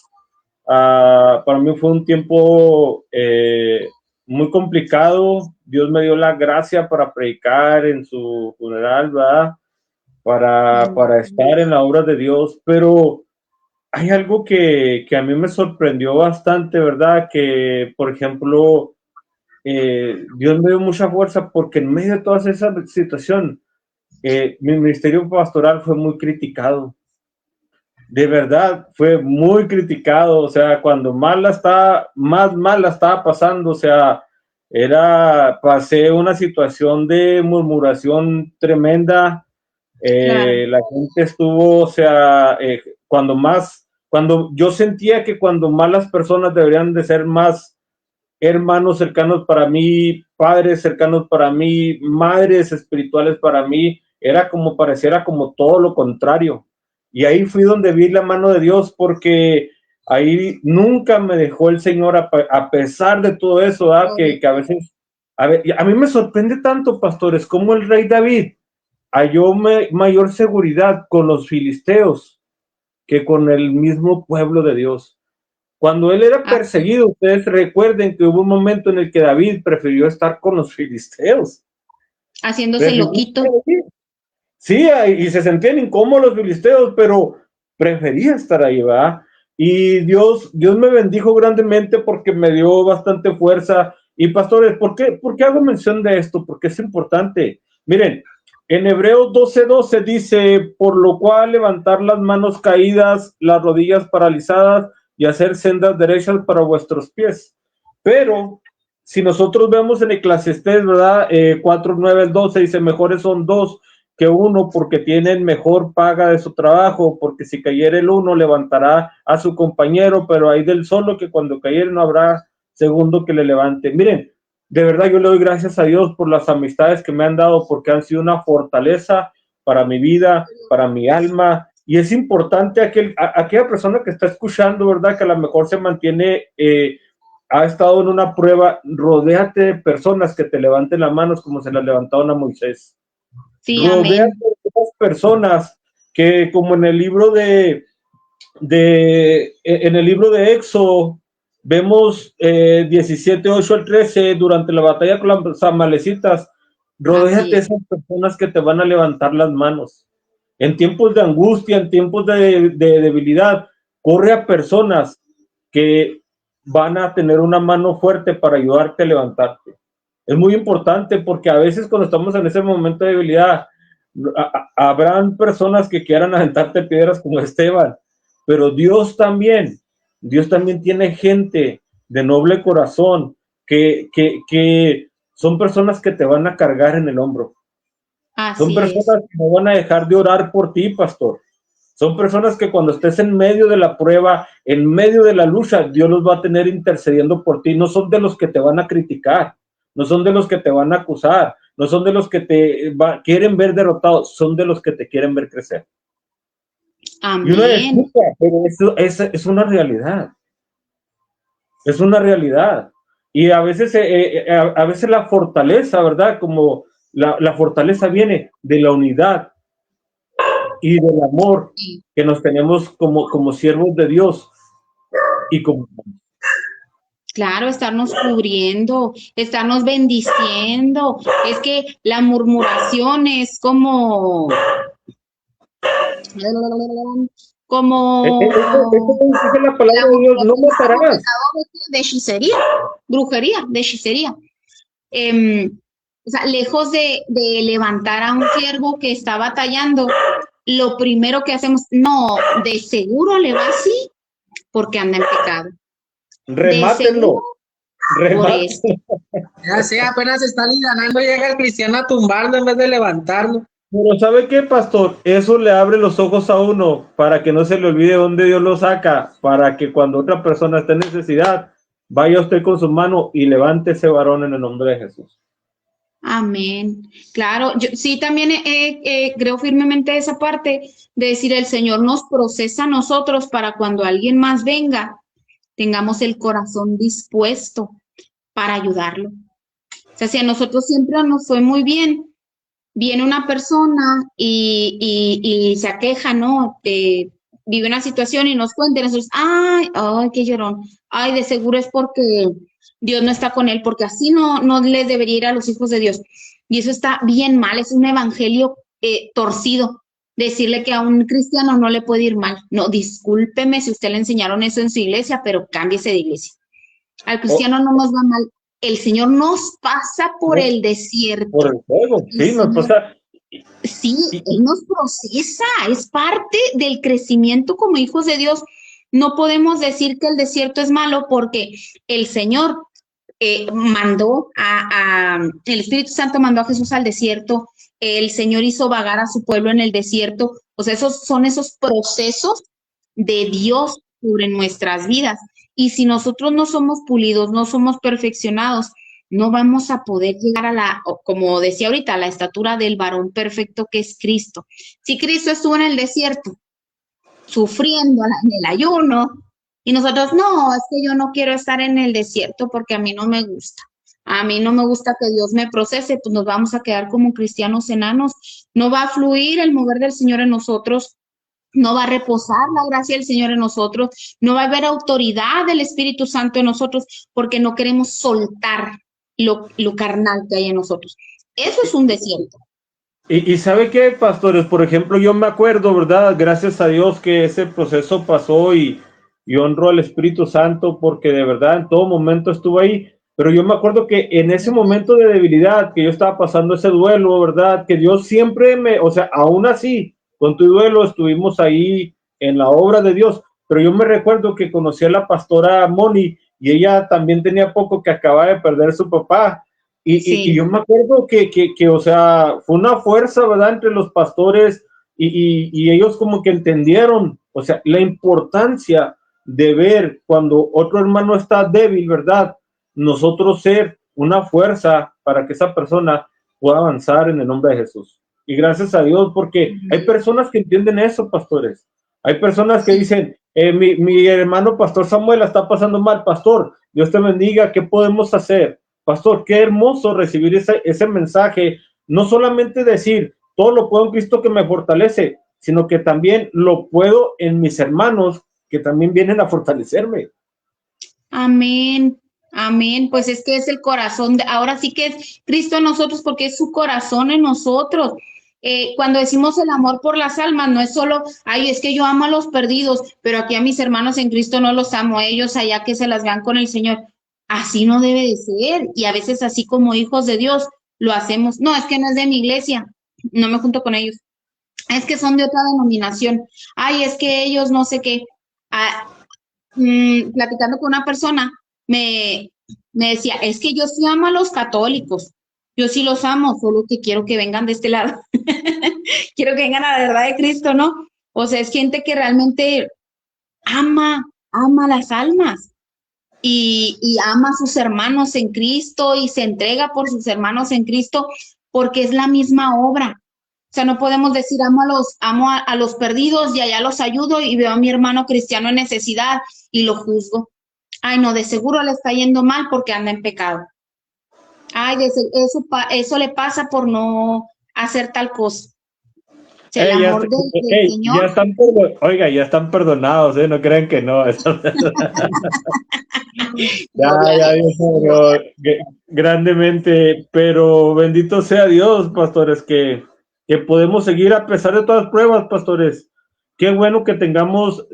para mí fue un tiempo muy complicado. Dios me dio la gracia para predicar en su funeral, ¿verdad? Para estar en la obra de Dios, pero hay algo que a mí me sorprendió bastante, ¿verdad? Que, por ejemplo, Dios me dio mucha fuerza porque en medio de toda esa situación, mi ministerio pastoral fue muy criticado. De verdad, fue muy criticado. O sea, cuando más mal la estaba pasando, o sea, pasé una situación de murmuración tremenda. Claro. La gente estuvo, o sea, cuando yo sentía que cuando más las personas deberían de ser más hermanos cercanos para mí, padres cercanos para mí, madres espirituales para mí, era como pareciera como todo lo contrario. Y ahí fui donde vi la mano de Dios, porque ahí nunca me dejó el Señor a pesar de todo eso, ¿verdad? Que a veces, a mí me sorprende tanto, pastores, como el rey David halló mayor seguridad con los filisteos que con el mismo pueblo de Dios. Cuando él era perseguido, ustedes recuerden que hubo un momento en el que David prefirió estar con los filisteos. Haciéndose loquito. Sí, y se sentían incómodos los filisteos, pero prefería estar ahí, ¿verdad? Y Dios me bendijo grandemente porque me dio bastante fuerza. Y pastores, ¿por qué hago mención de esto? Porque es importante. Miren, en Hebreos 12:12 dice, por lo cual levantar las manos caídas, las rodillas paralizadas y hacer sendas derechas para vuestros pies. Pero si nosotros vemos en Eclesiastés, ¿verdad? 4:9-12 dice, mejores son dos que uno, porque tienen mejor paga de su trabajo, porque si cayere el uno levantará a su compañero, pero hay del solo que cuando cayere no habrá segundo que le levante. Miren, de verdad yo le doy gracias a Dios por las amistades que me han dado, porque han sido una fortaleza para mi vida, para mi alma, y es importante aquella persona que está escuchando, ¿verdad? Que a lo mejor se mantiene, ha estado en una prueba, rodéate de personas que te levanten las manos como se las levantaron a Moisés. Sí, Rodéate de esas personas que, como en el libro en el libro de Éxodo, vemos 17:8-13, durante la batalla con las amalecitas, rodéate de esas personas que te van a levantar las manos. En tiempos de angustia, en tiempos de debilidad, corre a personas que van a tener una mano fuerte para ayudarte a levantarte. Es muy importante porque a veces cuando estamos en ese momento de debilidad, habrán personas que quieran aventarte piedras como Esteban, pero Dios también tiene gente de noble corazón que son personas que te van a cargar en el hombro. Son personas que no van a dejar de orar por ti, pastor. Son personas que cuando estés en medio de la prueba, en medio de la lucha, Dios los va a tener intercediendo por ti. No son de los que te van a criticar, no son de los que te van a acusar, no son de los que te quieren ver derrotado, son de los que te quieren ver crecer. Amén. Y uno disculpa, pero eso es una realidad. Es una realidad. Y a veces la fortaleza, ¿verdad? Como la fortaleza viene de la unidad y del amor que nos tenemos como siervos de Dios y como... Claro, estarnos cubriendo, estarnos bendiciendo. Es que la murmuración es como la palabra de Dios, no matarás. De hechicería, brujería, de hechicería. O sea, lejos de levantar a un siervo que está batallando, lo primero que hacemos, no, de seguro le va así, porque anda en pecado. Remátenlo. Ya sé, apenas está ganando, llega el cristiano a tumbarlo en vez de levantarlo. Pero ¿sabe qué, pastor? Eso le abre los ojos a uno para que no se le olvide dónde Dios lo saca, para que cuando otra persona esté en necesidad, vaya usted con su mano y levante ese varón en el nombre de Jesús. Amén. Claro, yo sí también creo firmemente esa parte de decir el Señor nos procesa a nosotros para cuando alguien más venga, tengamos el corazón dispuesto para ayudarlo. O sea, si a nosotros siempre nos fue muy bien, viene una persona y se aqueja, ¿no? Vive una situación y nos cuenta, y nosotros, ay, qué llorón, ay, de seguro es porque Dios no está con él, porque así no les debería ir a los hijos de Dios. Y eso está bien mal, es un evangelio torcido, decirle que a un cristiano no le puede ir mal. No, discúlpeme si usted le enseñaron eso en su iglesia, pero cámbiese de iglesia. Al cristiano no nos va mal. El Señor nos pasa por el desierto. Por el fuego, sí, nos pasa. Sí, Él nos procesa, es parte del crecimiento como hijos de Dios. No podemos decir que el desierto es malo porque el Señor mandó el Espíritu Santo mandó a Jesús al desierto, el Señor hizo vagar a su pueblo en el desierto. O sea, esos son esos procesos de Dios sobre nuestras vidas. Y si nosotros no somos pulidos, no somos perfeccionados, no vamos a poder llegar a como decía ahorita, a la estatura del varón perfecto que es Cristo. Si Cristo estuvo en el desierto, sufriendo en el ayuno, y nosotros, no, es que yo no quiero estar en el desierto porque a mí no me gusta. A mí no me gusta que Dios me procese, pues nos vamos a quedar como cristianos enanos. No va a fluir el mover del Señor en nosotros, no va a reposar la gracia del Señor en nosotros, no va a haber autoridad del Espíritu Santo en nosotros porque no queremos soltar lo carnal que hay en nosotros. Eso es un desierto. Y ¿sabe qué, pastores? Por ejemplo, yo me acuerdo, ¿verdad? Gracias a Dios que ese proceso pasó y honro al Espíritu Santo porque de verdad en todo momento estuvo ahí. Pero yo me acuerdo que en ese momento de debilidad que yo estaba pasando ese duelo, ¿verdad? Que Dios siempre o sea, aún así, con tu duelo estuvimos ahí en la obra de Dios. Pero yo me recuerdo que conocí a la pastora Moni y ella también tenía poco que acababa de perder a su papá. Y yo me acuerdo que, o sea, fue una fuerza, ¿verdad?, entre los pastores y ellos como que entendieron, o sea, la importancia de ver cuando otro hermano está débil, ¿verdad? Nosotros ser una fuerza para que esa persona pueda avanzar en el nombre de Jesús. Y gracias a Dios, porque hay personas que entienden eso, pastores. Hay personas que dicen, mi hermano pastor Samuel está pasando mal, pastor, Dios te bendiga, ¿qué podemos hacer? Pastor, qué hermoso recibir ese mensaje, no solamente decir, todo lo puedo en Cristo que me fortalece, sino que también lo puedo en mis hermanos que también vienen a fortalecerme. Amén, amén, pues es que es el corazón, ahora sí que es Cristo en nosotros porque es su corazón en nosotros. Cuando decimos el amor por las almas, no es solo, ay, es que yo amo a los perdidos, pero aquí a mis hermanos en Cristo no los amo, a ellos allá que se las vean con el Señor. Así no debe de ser, y a veces así como hijos de Dios lo hacemos. No, es que no es de mi iglesia, no me junto con ellos. Es que son de otra denominación. Ay, es que ellos no sé qué. Platicando con una persona, me decía, es que yo sí amo a los católicos, yo sí los amo, solo que quiero que vengan de este lado. Quiero que vengan a la verdad de Cristo, ¿no? O sea, es gente que realmente ama las almas. Y ama a sus hermanos en Cristo y se entrega por sus hermanos en Cristo porque es la misma obra. O sea, no podemos decir amo a los perdidos y allá los ayudo y veo a mi hermano cristiano en necesidad y lo juzgo. Ay, no, de seguro le está yendo mal porque anda en pecado. Ay, eso le pasa por no hacer tal cosa. O sea, el amor del Señor. Ya están perdonados, no crean que no. ya Dios grandemente, pero bendito sea Dios, pastores, que podemos seguir a pesar de todas las pruebas, pastores. Qué bueno que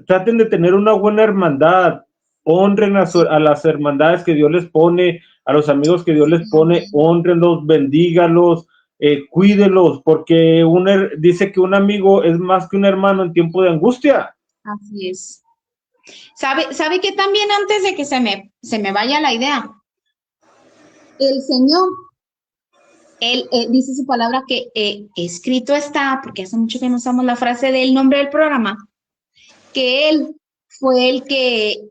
traten de tener una buena hermandad, honren a las hermandades que Dios les pone, a los amigos que Dios les pone, honrenlos, bendígalos, cuídelos, porque dice que un amigo es más que un hermano en tiempo de angustia. Así es. ¿Sabe que también antes de que se me vaya la idea? El Señor, Él dice su palabra que escrito está, porque hace mucho que no usamos la frase del nombre del programa, que Él fue el que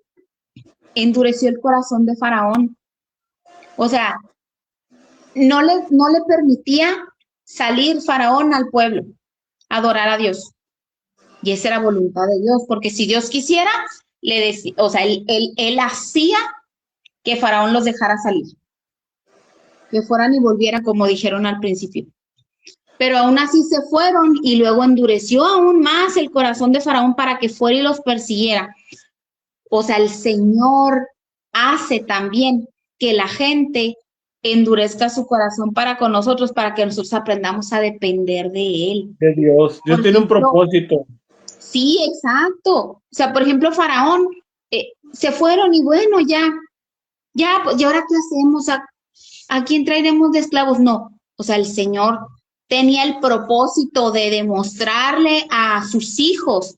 endureció el corazón de Faraón. O sea, no le permitía salir Faraón al pueblo a adorar a Dios. Y esa era voluntad de Dios, porque si Dios quisiera, o sea, él hacía que Faraón los dejara salir, que fueran y volvieran, como dijeron al principio. Pero aún así se fueron y luego endureció aún más el corazón de Faraón para que fuera y los persiguiera. O sea, el Señor hace también que la gente endurezca su corazón para con nosotros, para que nosotros aprendamos a depender de Él. De Dios. Dios tiene un propósito. Sí, exacto. O sea, por ejemplo, Faraón, se fueron y bueno, ya, pues, ¿y ahora qué hacemos? ¿A quién traeremos de esclavos? No, o sea, el Señor tenía el propósito de demostrarle a sus hijos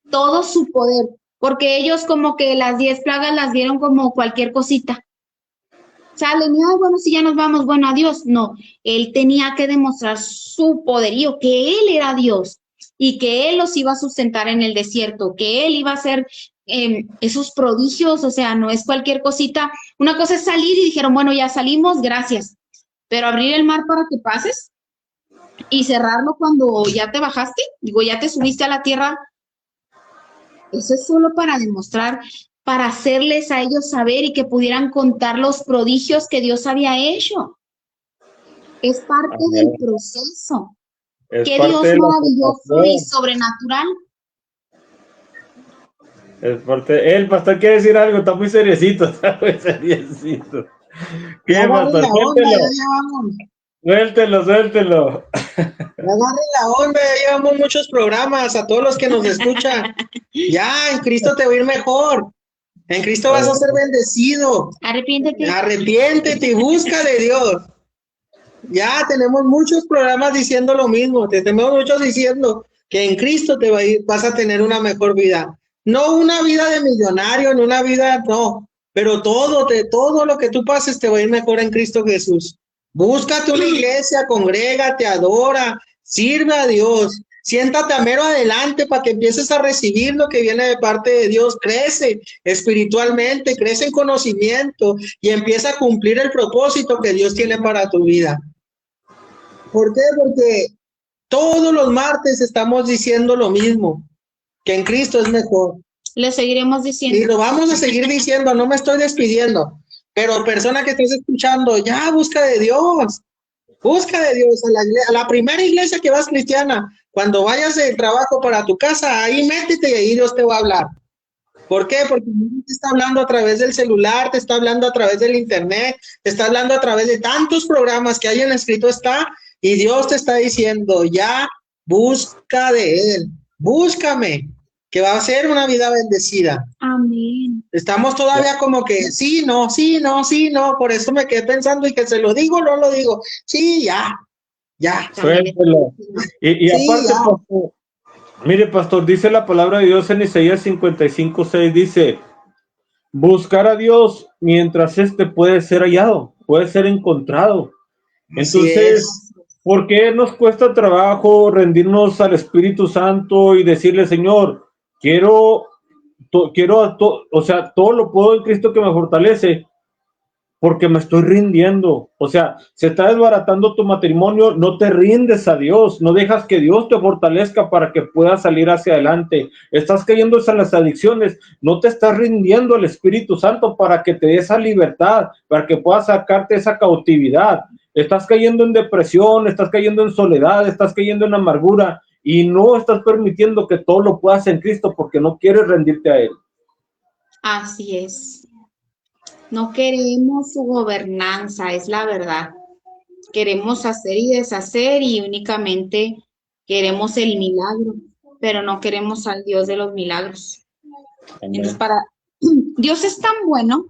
todo su poder, porque ellos como que las 10 plagas las vieron como cualquier cosita. Salen y, bueno, si ya nos vamos, bueno, adiós. No, él tenía que demostrar su poderío, que él era Dios y que él los iba a sustentar en el desierto, que él iba a ser esos prodigios, o sea, no es cualquier cosita. Una cosa es salir y dijeron, bueno, ya salimos, gracias. Pero abrir el mar para que pases y cerrarlo cuando ya te bajaste, digo, ya te subiste a la tierra, eso es solo para demostrar, para hacerles a ellos saber y que pudieran contar los prodigios que Dios había hecho. Es parte del proceso. Es Qué parte Dios de la maravilloso preparación. y sobrenatural. Es parte. El pastor quiere decir algo, está muy seriecito, está muy seriecito. ¿Qué, Ya agarren pastor? la onda, ya llevamos. Suéltelo. Ya agarren la onda, ya llevamos muchos programas. A todos los que nos escuchan. Ya, en Cristo te va a ir mejor. En Cristo vas a ser bendecido. Arrepiéntete. Arrepiéntete y busca de Dios. Ya tenemos muchos programas diciendo lo mismo. Te tenemos muchos diciendo que en Cristo te va a ir, vas a tener una mejor vida. No una vida de millonario, no una vida, no. Pero todo lo que tú pases te va a ir mejor en Cristo Jesús. Búscate una iglesia, congrégate, adora, sirve a Dios. Siéntate a mero adelante para que empieces a recibir lo que viene de parte de Dios. Crece espiritualmente, crece en conocimiento y empieza a cumplir el propósito que Dios tiene para tu vida. ¿Por qué? Porque todos los martes estamos diciendo lo mismo, que en Cristo es mejor. Le seguiremos Y diciendo. lo vamos a seguir diciendo, no me estoy despidiendo. Pero persona que estés escuchando, ya busca de Dios. Busca de Dios a la primera iglesia que vas cristiana. Cuando vayas del trabajo para tu casa, ahí métete y ahí Dios te va a hablar. ¿Por qué? Porque Dios te está hablando a través del celular, te está hablando a través del internet, te está hablando a través de tantos programas que hay en escrito está, y Dios te está diciendo, ya busca de Él, búscame, que va a ser una vida bendecida. Amén. Estamos todavía como que sí, no, por eso me quedé pensando y que se lo digo, no lo digo. Sí, ya. Suéltelo. Y Sí, aparte, ya. pastor, mire, pastor, dice la palabra de Dios en Isaías 55:6, dice, buscar a Dios mientras puede ser hallado, puede ser encontrado. Así Entonces, es. ¿por qué nos cuesta trabajo rendirnos al Espíritu Santo y decirle, Señor, o sea, todo lo puedo en Cristo que me fortalece? Porque me estoy rindiendo. O sea, se está desbaratando tu matrimonio, no te rindes a Dios, no dejas que Dios te fortalezca para que puedas salir hacia adelante. Estás cayendo en las adicciones, no te estás rindiendo al Espíritu Santo para que te dé esa libertad, para que puedas sacarte esa cautividad. Estás cayendo en depresión, estás cayendo en soledad, estás cayendo en amargura y no estás permitiendo que todo lo puedas en Cristo porque no quieres rendirte a Él. Así es. No queremos su gobernanza, es la verdad. Queremos hacer y deshacer y únicamente queremos el milagro, pero no queremos al Dios de los milagros. Entonces, Dios es tan bueno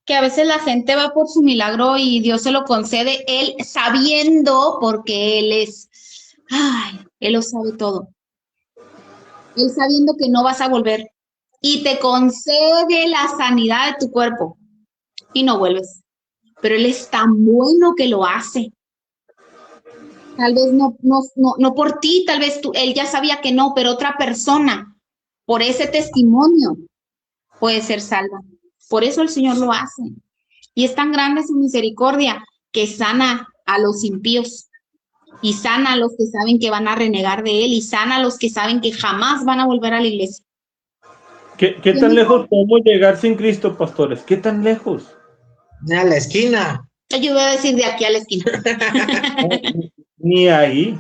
que a veces la gente va por su milagro y Dios se lo concede, Él sabiendo, porque Él lo sabe todo. Él sabiendo que no vas a volver y te concede la sanidad de tu cuerpo y no vuelves. Pero Él es tan bueno que lo hace. Tal vez no por ti, tal vez Él ya sabía que no, pero otra persona, por ese testimonio, puede ser salva. Por eso el Señor lo hace. Y es tan grande su misericordia que sana a los impíos y sana a los que saben que van a renegar de Él y sana a los que saben que jamás van a volver a la iglesia. ¿Qué tan lejos podemos llegar sin Cristo, pastores? ¿Qué tan lejos? A la esquina. Yo voy a decir de aquí a la esquina. Ni ahí.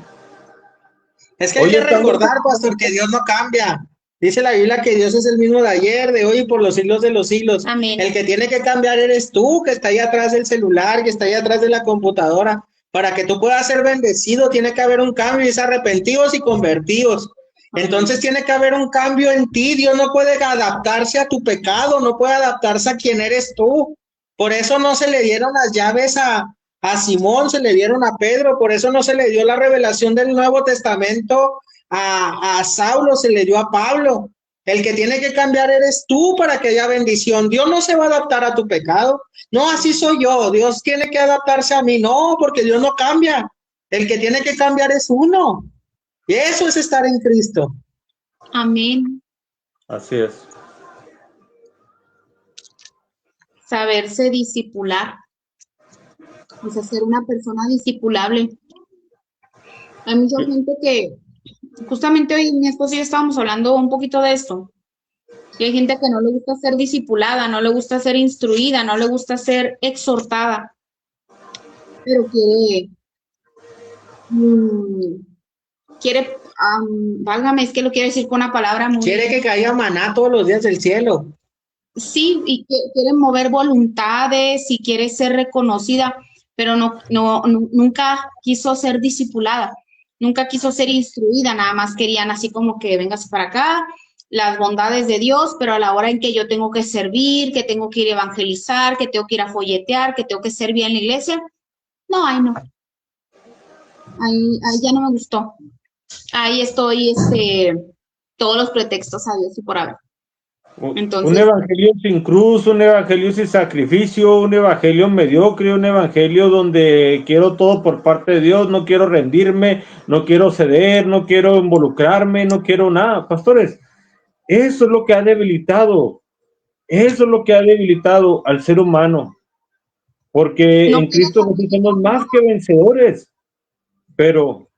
Es que hay que recordar, pastor, que Dios no cambia. Dice la Biblia que Dios es el mismo de ayer, de hoy y por los siglos de los siglos. Amén. El que tiene que cambiar eres tú, que está ahí atrás del celular, que está ahí atrás de la computadora. Para que tú puedas ser bendecido, tiene que haber un cambio, y es arrepentidos y convertidos. Entonces tiene que haber un cambio en ti. Dios no puede adaptarse a tu pecado, no puede adaptarse a quien eres tú. Por eso no se le dieron las llaves a Simón, se le dieron a Pedro, por eso no se le dio la revelación del Nuevo Testamento a Saulo, se le dio a Pablo. El que tiene que cambiar eres tú para que haya bendición. Dios no se va a adaptar a tu pecado. No, así soy yo. Dios tiene que adaptarse a mí. No, porque Dios no cambia. El que tiene que cambiar es uno. Y eso es estar en Cristo. Amén. Así es. saberse discipular, o sea, ser una persona discipulable. Hay mucha gente que, justamente hoy mi esposo y yo estábamos hablando un poquito de esto, y hay gente que no le gusta ser discipulada, no le gusta ser instruida, no le gusta ser exhortada, pero quiere, válgame, es que lo quiero decir con una palabra muy... Quiere que caiga maná todos los días del cielo. Sí, y quiere mover voluntades y quiere ser reconocida, pero nunca quiso ser discipulada, nunca quiso ser instruida, nada más querían así como que vengas para acá, las bondades de Dios, pero a la hora en que yo tengo que servir, que tengo que ir a evangelizar, que tengo que ir a folletear, que tengo que servir en la iglesia, no, ahí ya no me gustó. Ahí estoy, todos los pretextos a Dios y por haber. Entonces, un evangelio sin cruz, un evangelio sin sacrificio, un evangelio mediocre, un evangelio donde quiero todo por parte de Dios, no quiero rendirme, no quiero ceder, no quiero involucrarme, no quiero nada. Pastores, eso es lo que ha debilitado, al ser humano, porque en Cristo nosotros somos más que vencedores, pero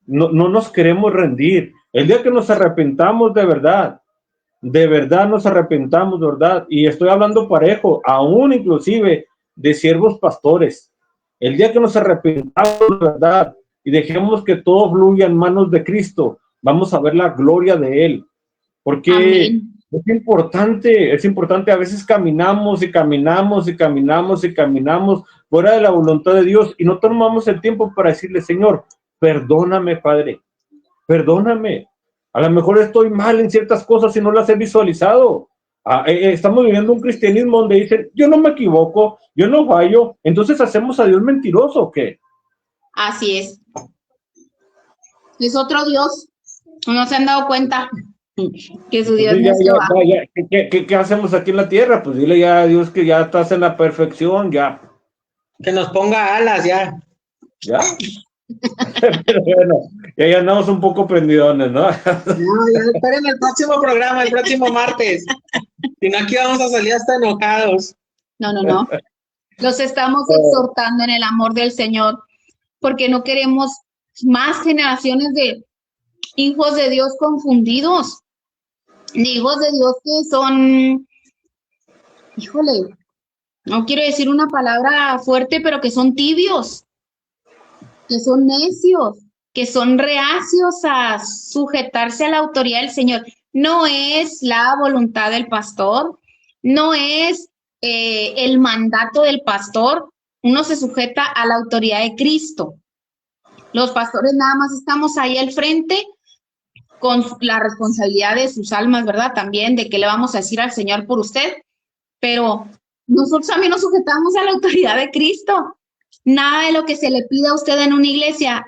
no nos queremos rendir. El día que nos arrepentamos de verdad nos arrepentamos, de verdad, y estoy hablando parejo, aún inclusive de siervos pastores, el día que nos arrepentamos de verdad y dejemos que todo fluya en manos de Cristo, vamos a ver la gloria de Él, porque amén. Es importante, a veces caminamos fuera de la voluntad de Dios y no tomamos el tiempo para decirle, Señor, perdóname, Padre, perdóname. A lo mejor estoy mal en ciertas cosas y no las he visualizado. Estamos viviendo un cristianismo donde dicen, yo no me equivoco, yo no fallo, entonces ¿hacemos a Dios mentiroso o qué? Así es. Es otro Dios. No se han dado cuenta que su Dios no es Jehová. ¿Qué hacemos aquí en la tierra? Pues dile ya a Dios que ya estás en la perfección, ya. Que nos ponga alas, ya. ¿Ya? Pero bueno, ya andamos un poco prendidones, ¿no? No, ya esperen el próximo programa, el próximo martes. Si no, aquí vamos a salir hasta enojados. No. Los estamos exhortando en el amor del Señor, porque no queremos más generaciones de hijos de Dios confundidos, de hijos de Dios que son, híjole, no quiero decir una palabra fuerte, pero que son tibios, que son necios, que son reacios a sujetarse a la autoridad del Señor. No es la voluntad del pastor, no es el mandato del pastor. Uno se sujeta a la autoridad de Cristo. Los pastores nada más estamos ahí al frente con la responsabilidad de sus almas, ¿verdad? También de qué le vamos a decir al Señor por usted, pero nosotros también nos sujetamos a la autoridad de Cristo. Nada de lo que se le pida a usted en una iglesia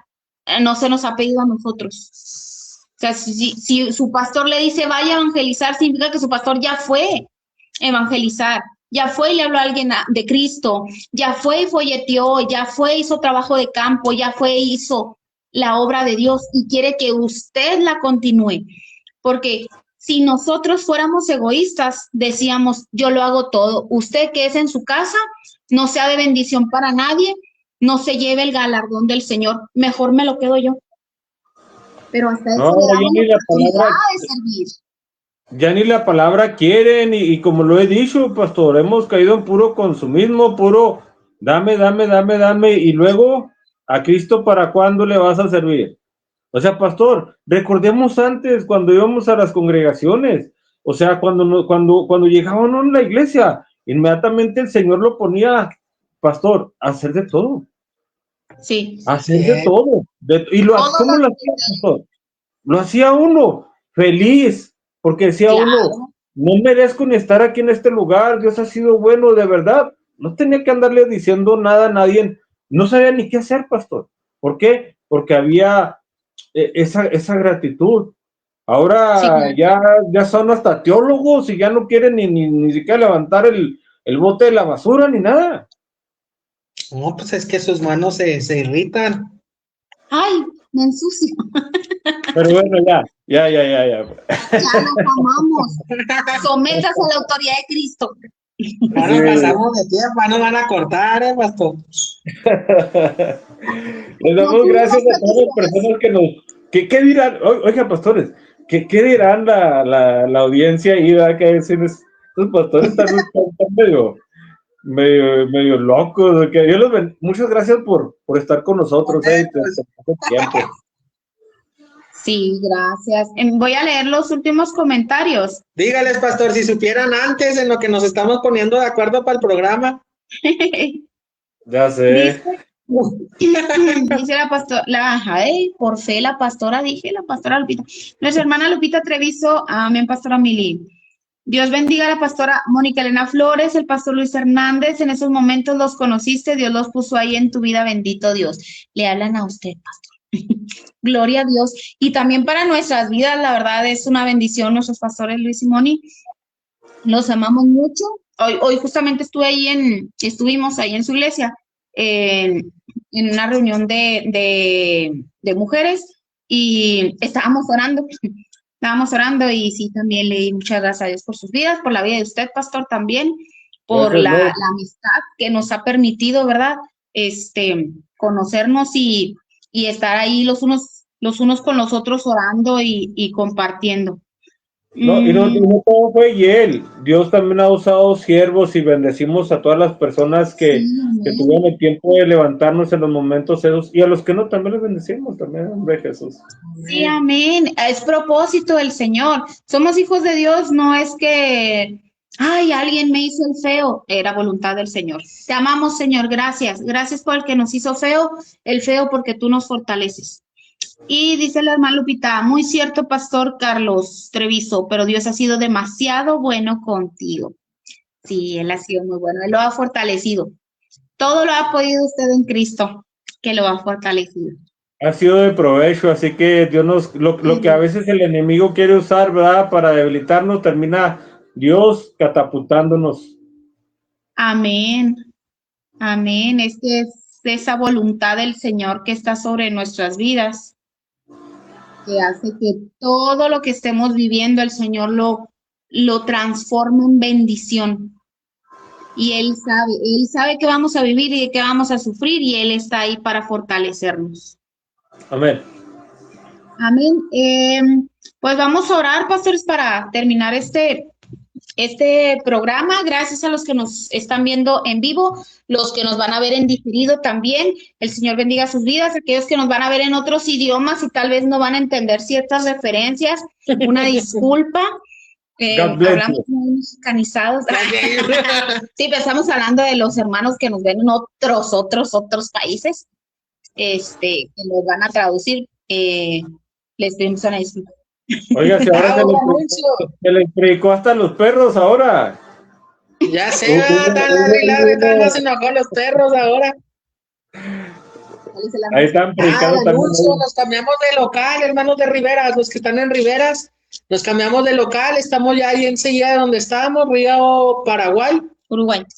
no se nos ha pedido a nosotros. O sea, si su pastor le dice vaya a evangelizar, significa que su pastor ya fue a evangelizar, ya fue y le habló a alguien de Cristo, ya fue y folleteó, ya fue y hizo trabajo de campo, ya fue y hizo la obra de Dios y quiere que usted la continúe. Porque si nosotros fuéramos egoístas, decíamos, yo lo hago todo. Usted que es en su casa, no sea de bendición para nadie, no se lleve el galardón del Señor, mejor me lo quedo yo. Pero hasta eso le damos la oportunidad de servir. Ya ni la palabra quieren y como lo he dicho, pastor, hemos caído en puro consumismo, puro dame, y luego a Cristo ¿para cuándo le vas a servir? O sea, pastor, recordemos antes cuando íbamos a las congregaciones, o sea, cuando llegaban a la iglesia, inmediatamente el Señor lo ponía, pastor, a hacer de todo. Sí. Hacer de todo. ¿Cómo lo hacía, pastor? Lo hacía uno, feliz, porque decía uno, no merezco ni estar aquí en este lugar, Dios ha sido bueno, de verdad. No tenía que andarle diciendo nada a nadie, no sabía ni qué hacer, pastor. ¿Por qué? Porque había esa gratitud. Ahora ya son hasta teólogos y ya no quieren ni siquiera levantar el bote de la basura ni nada. No, pues es que sus manos se irritan. Ay, me ensucio. Pero bueno, ya. Ya nos amamos. Sométase a la autoridad de Cristo. Ahora pasamos de tiempo, no van a cortar, pastor. Les damos gracias a todas las personas que nos... ¿Qué dirán? Oiga, pastores, ¿qué dirán la audiencia ahí, ¿verdad? Que dicen, los pastores están medio locos. Que Dios los muchas gracias por estar con nosotros. Tiempo. Sí, gracias. Voy a leer los últimos comentarios. Dígales, pastor, si supieran antes en lo que nos estamos poniendo de acuerdo para el programa. Ya sé. Dice la pastora, por fe la pastora Lupita. Nuestra hermana Lupita Treviso, amén, pastora Mili. Dios bendiga a la pastora Mónica Elena Flores, el pastor Luis Hernández, en esos momentos los conociste, Dios los puso ahí en tu vida, bendito Dios. Le hablan a usted, pastor. Gloria a Dios. Y también para nuestras vidas, la verdad es una bendición, nuestros pastores Luis y Moni, los amamos mucho. Hoy justamente estuvimos ahí en su iglesia, en una reunión de mujeres, y estábamos orando y sí, también le di muchas gracias a Dios por sus vidas, por la vida de usted, pastor, también, por la amistad que nos ha permitido, ¿verdad? Conocernos y estar ahí los unos con los otros orando y compartiendo. No, y no todo fue y él. Dios también ha usado siervos y bendecimos a todas las personas que tuvieron el tiempo de levantarnos en los momentos esos, y a los que no, también les bendecimos, también, hombre Jesús. Sí, amén. Es propósito del Señor. Somos hijos de Dios, no es que, alguien me hizo el feo. Era voluntad del Señor. Te amamos, Señor, gracias. Gracias por el que nos hizo el feo porque tú nos fortaleces. Y dice la hermana Lupita, muy cierto, pastor Carlos Treviso, pero Dios ha sido demasiado bueno contigo. Sí, Él ha sido muy bueno, Él lo ha fortalecido. Todo lo ha podido usted en Cristo, que lo ha fortalecido. Ha sido de provecho, así que Dios lo que a veces el enemigo quiere usar, ¿verdad? Para debilitarnos, termina Dios catapultándonos. Amén. Amén. Es que es esa voluntad del Señor que está sobre nuestras vidas, que hace que todo lo que estemos viviendo, el Señor lo transforma en bendición. Y Él sabe que vamos a vivir y de qué vamos a sufrir, y Él está ahí para fortalecernos. Amén. Amén. Pues vamos a orar, pastores, para terminar este programa. Gracias a los que nos están viendo en vivo, los que nos van a ver en diferido también. El Señor bendiga sus vidas. Aquellos que nos van a ver en otros idiomas y tal vez no van a entender ciertas referencias, una disculpa. Hablamos muy mexicanizados. Sí, pero estamos hablando de los hermanos que nos ven en otros países, que nos van a traducir. Les pedimos una disculpa. Oiga, si ahora se les predicó hasta los perros ahora. Ya sé, están se enojó los perros ahora. Ahí están predicando también. Nos cambiamos de local, hermanos de Riberas, los que están en Riberas, nos cambiamos de local, estamos ya ahí enseguida de donde estábamos, Río Paraguay.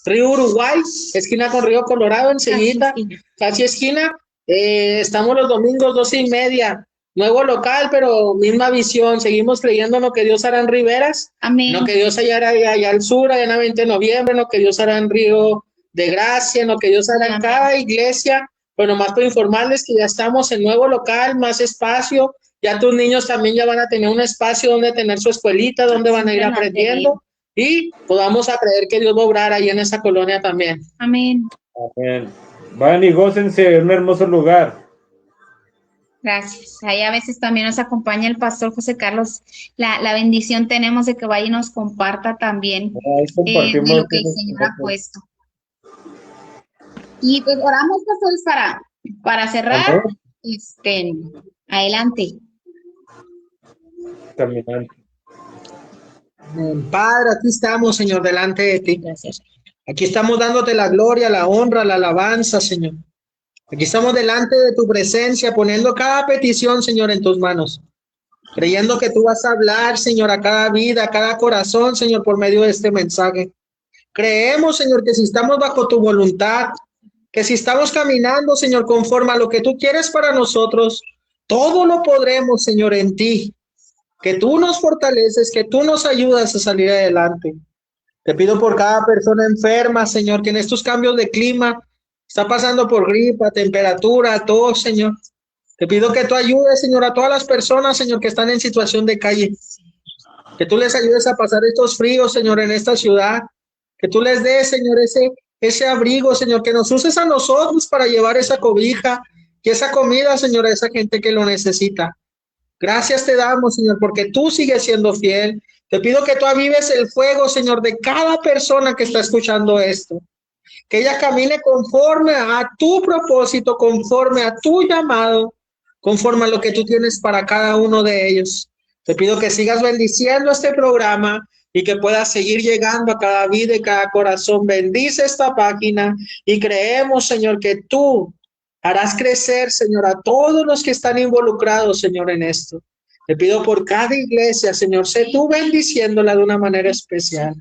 Río Uruguay, esquina con Río Colorado, enseguida, casi esquina. Estamos los domingos 12:30. Nuevo local, pero misma visión. Seguimos creyendo en lo que Dios hará en Riberas, amén, en lo que Dios hará allá al sur, allá en el 20 de noviembre, en lo que Dios hará en Río de Gracia, en lo que Dios hará en cada iglesia. Bueno, más por informarles que ya estamos en nuevo local, más espacio. Ya tus niños también ya van a tener un espacio donde tener su escuelita, donde van a ir aprendiendo y podamos creer que Dios va a obrar ahí en esa colonia también. Amén. Amén. Vayan y gócense en un hermoso lugar. Gracias. Ahí a veces también nos acompaña el pastor José Carlos. La bendición tenemos de que vaya y nos comparta también de lo que el Señor ha puesto. Y pues oramos, pastores, para cerrar. Adelante. Caminante. Padre, aquí estamos, Señor, delante de ti. Gracias. Aquí estamos dándote la gloria, la honra, la alabanza, Señor. Aquí estamos delante de tu presencia, poniendo cada petición, Señor, en tus manos. Creyendo que tú vas a hablar, Señor, a cada vida, a cada corazón, Señor, por medio de este mensaje. Creemos, Señor, que si estamos bajo tu voluntad, que si estamos caminando, Señor, conforme a lo que tú quieres para nosotros, todo lo podremos, Señor, en ti. Que tú nos fortaleces, que tú nos ayudas a salir adelante. Te pido por cada persona enferma, Señor, que en estos cambios de clima está pasando por gripa, temperatura, tos, Señor. Te pido que tú ayudes, Señor, a todas las personas, Señor, que están en situación de calle. Que tú les ayudes a pasar estos fríos, Señor, en esta ciudad. Que tú les des, Señor, ese abrigo, Señor, que nos uses a nosotros para llevar esa cobija y esa comida, Señor, a esa gente que lo necesita. Gracias te damos, Señor, porque tú sigues siendo fiel. Te pido que tú avives el fuego, Señor, de cada persona que está escuchando esto. Que ella camine conforme a tu propósito, conforme a tu llamado, conforme a lo que tú tienes para cada uno de ellos. Te pido que sigas bendiciendo este programa y que puedas seguir llegando a cada vida y cada corazón. Bendice esta página y creemos, Señor, que tú harás crecer, Señor, a todos los que están involucrados, Señor, en esto. Te pido por cada iglesia, Señor, sé tú bendiciéndola de una manera especial.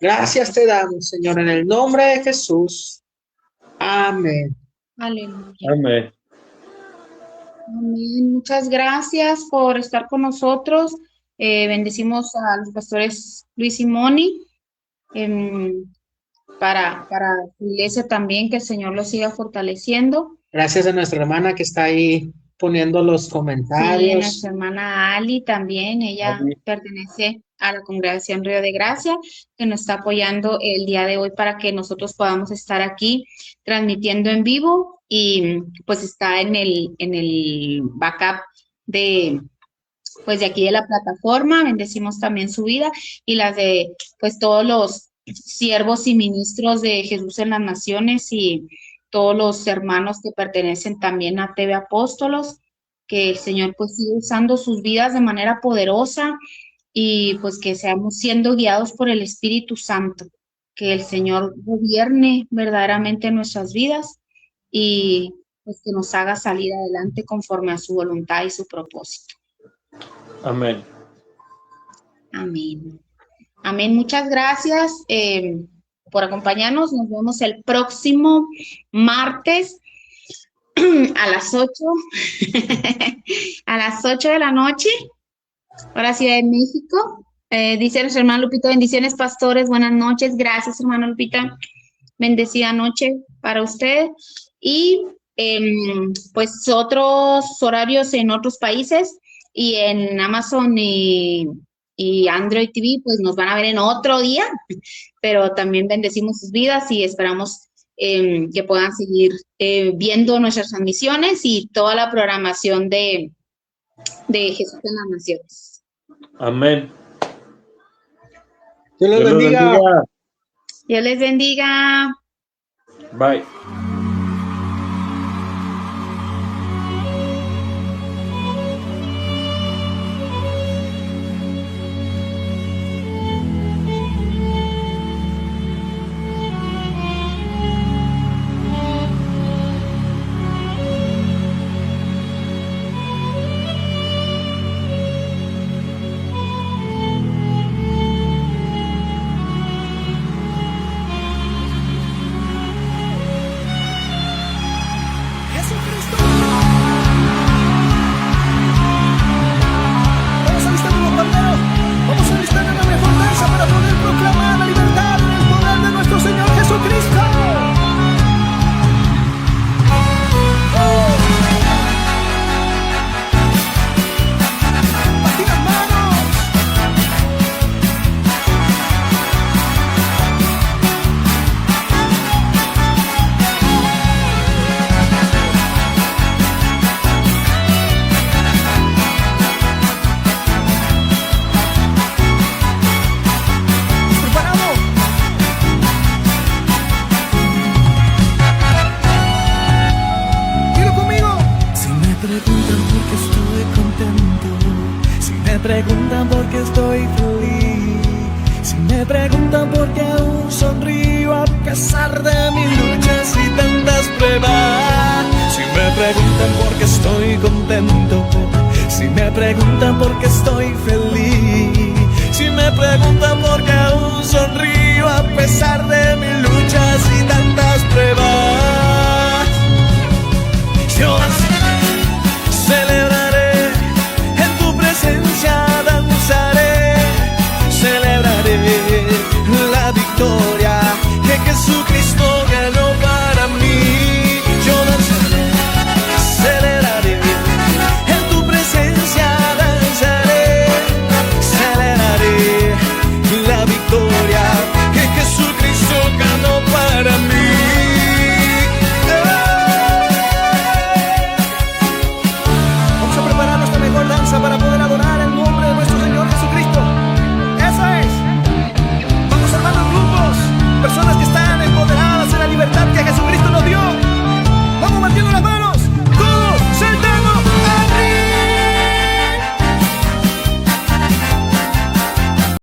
Gracias te damos, Señor, en el nombre de Jesús. Amén. Aleluya. Amén. Amén. Muchas gracias por estar con nosotros. Bendecimos a los pastores Luis y Moni, para su iglesia también, que el Señor los siga fortaleciendo. Gracias a nuestra hermana que está ahí poniendo los comentarios. Sí, nuestra hermana Ali también, ella pertenece a la Congregación Río de Gracia, que nos está apoyando el día de hoy para que nosotros podamos estar aquí transmitiendo en vivo, y pues está en el backup de aquí de la plataforma. Bendecimos también su vida y las de pues todos los siervos y ministros de Jesús en las Naciones y todos los hermanos que pertenecen también a TV Apóstolos, que el Señor pues sigue usando sus vidas de manera poderosa y pues que seamos siendo guiados por el Espíritu Santo, que el Señor gobierne verdaderamente nuestras vidas y pues que nos haga salir adelante conforme a su voluntad y su propósito. Amén. Amén. Amén. Muchas gracias por acompañarnos. Nos vemos el próximo martes a las 8 a las 8 de la noche, hora Ciudad de México. Dice nuestro hermano Lupita: bendiciones, pastores, buenas noches. Gracias, hermano Lupita. Bendecida noche para usted. Y pues otros horarios en otros países y en Amazon y Android TV, pues nos van a ver en otro día, pero también bendecimos sus vidas y esperamos que puedan seguir viendo nuestras transmisiones y toda la programación de Jesús en las Naciones. Amén. Dios les bendiga. Dios les bendiga. Bye. preguntan por qué estoy feliz, si me preguntan por qué aún sonrío a pesar de mis luchas y tantas pruebas, si me preguntan por qué estoy contento, si me preguntan por qué estoy feliz, si me preguntan por qué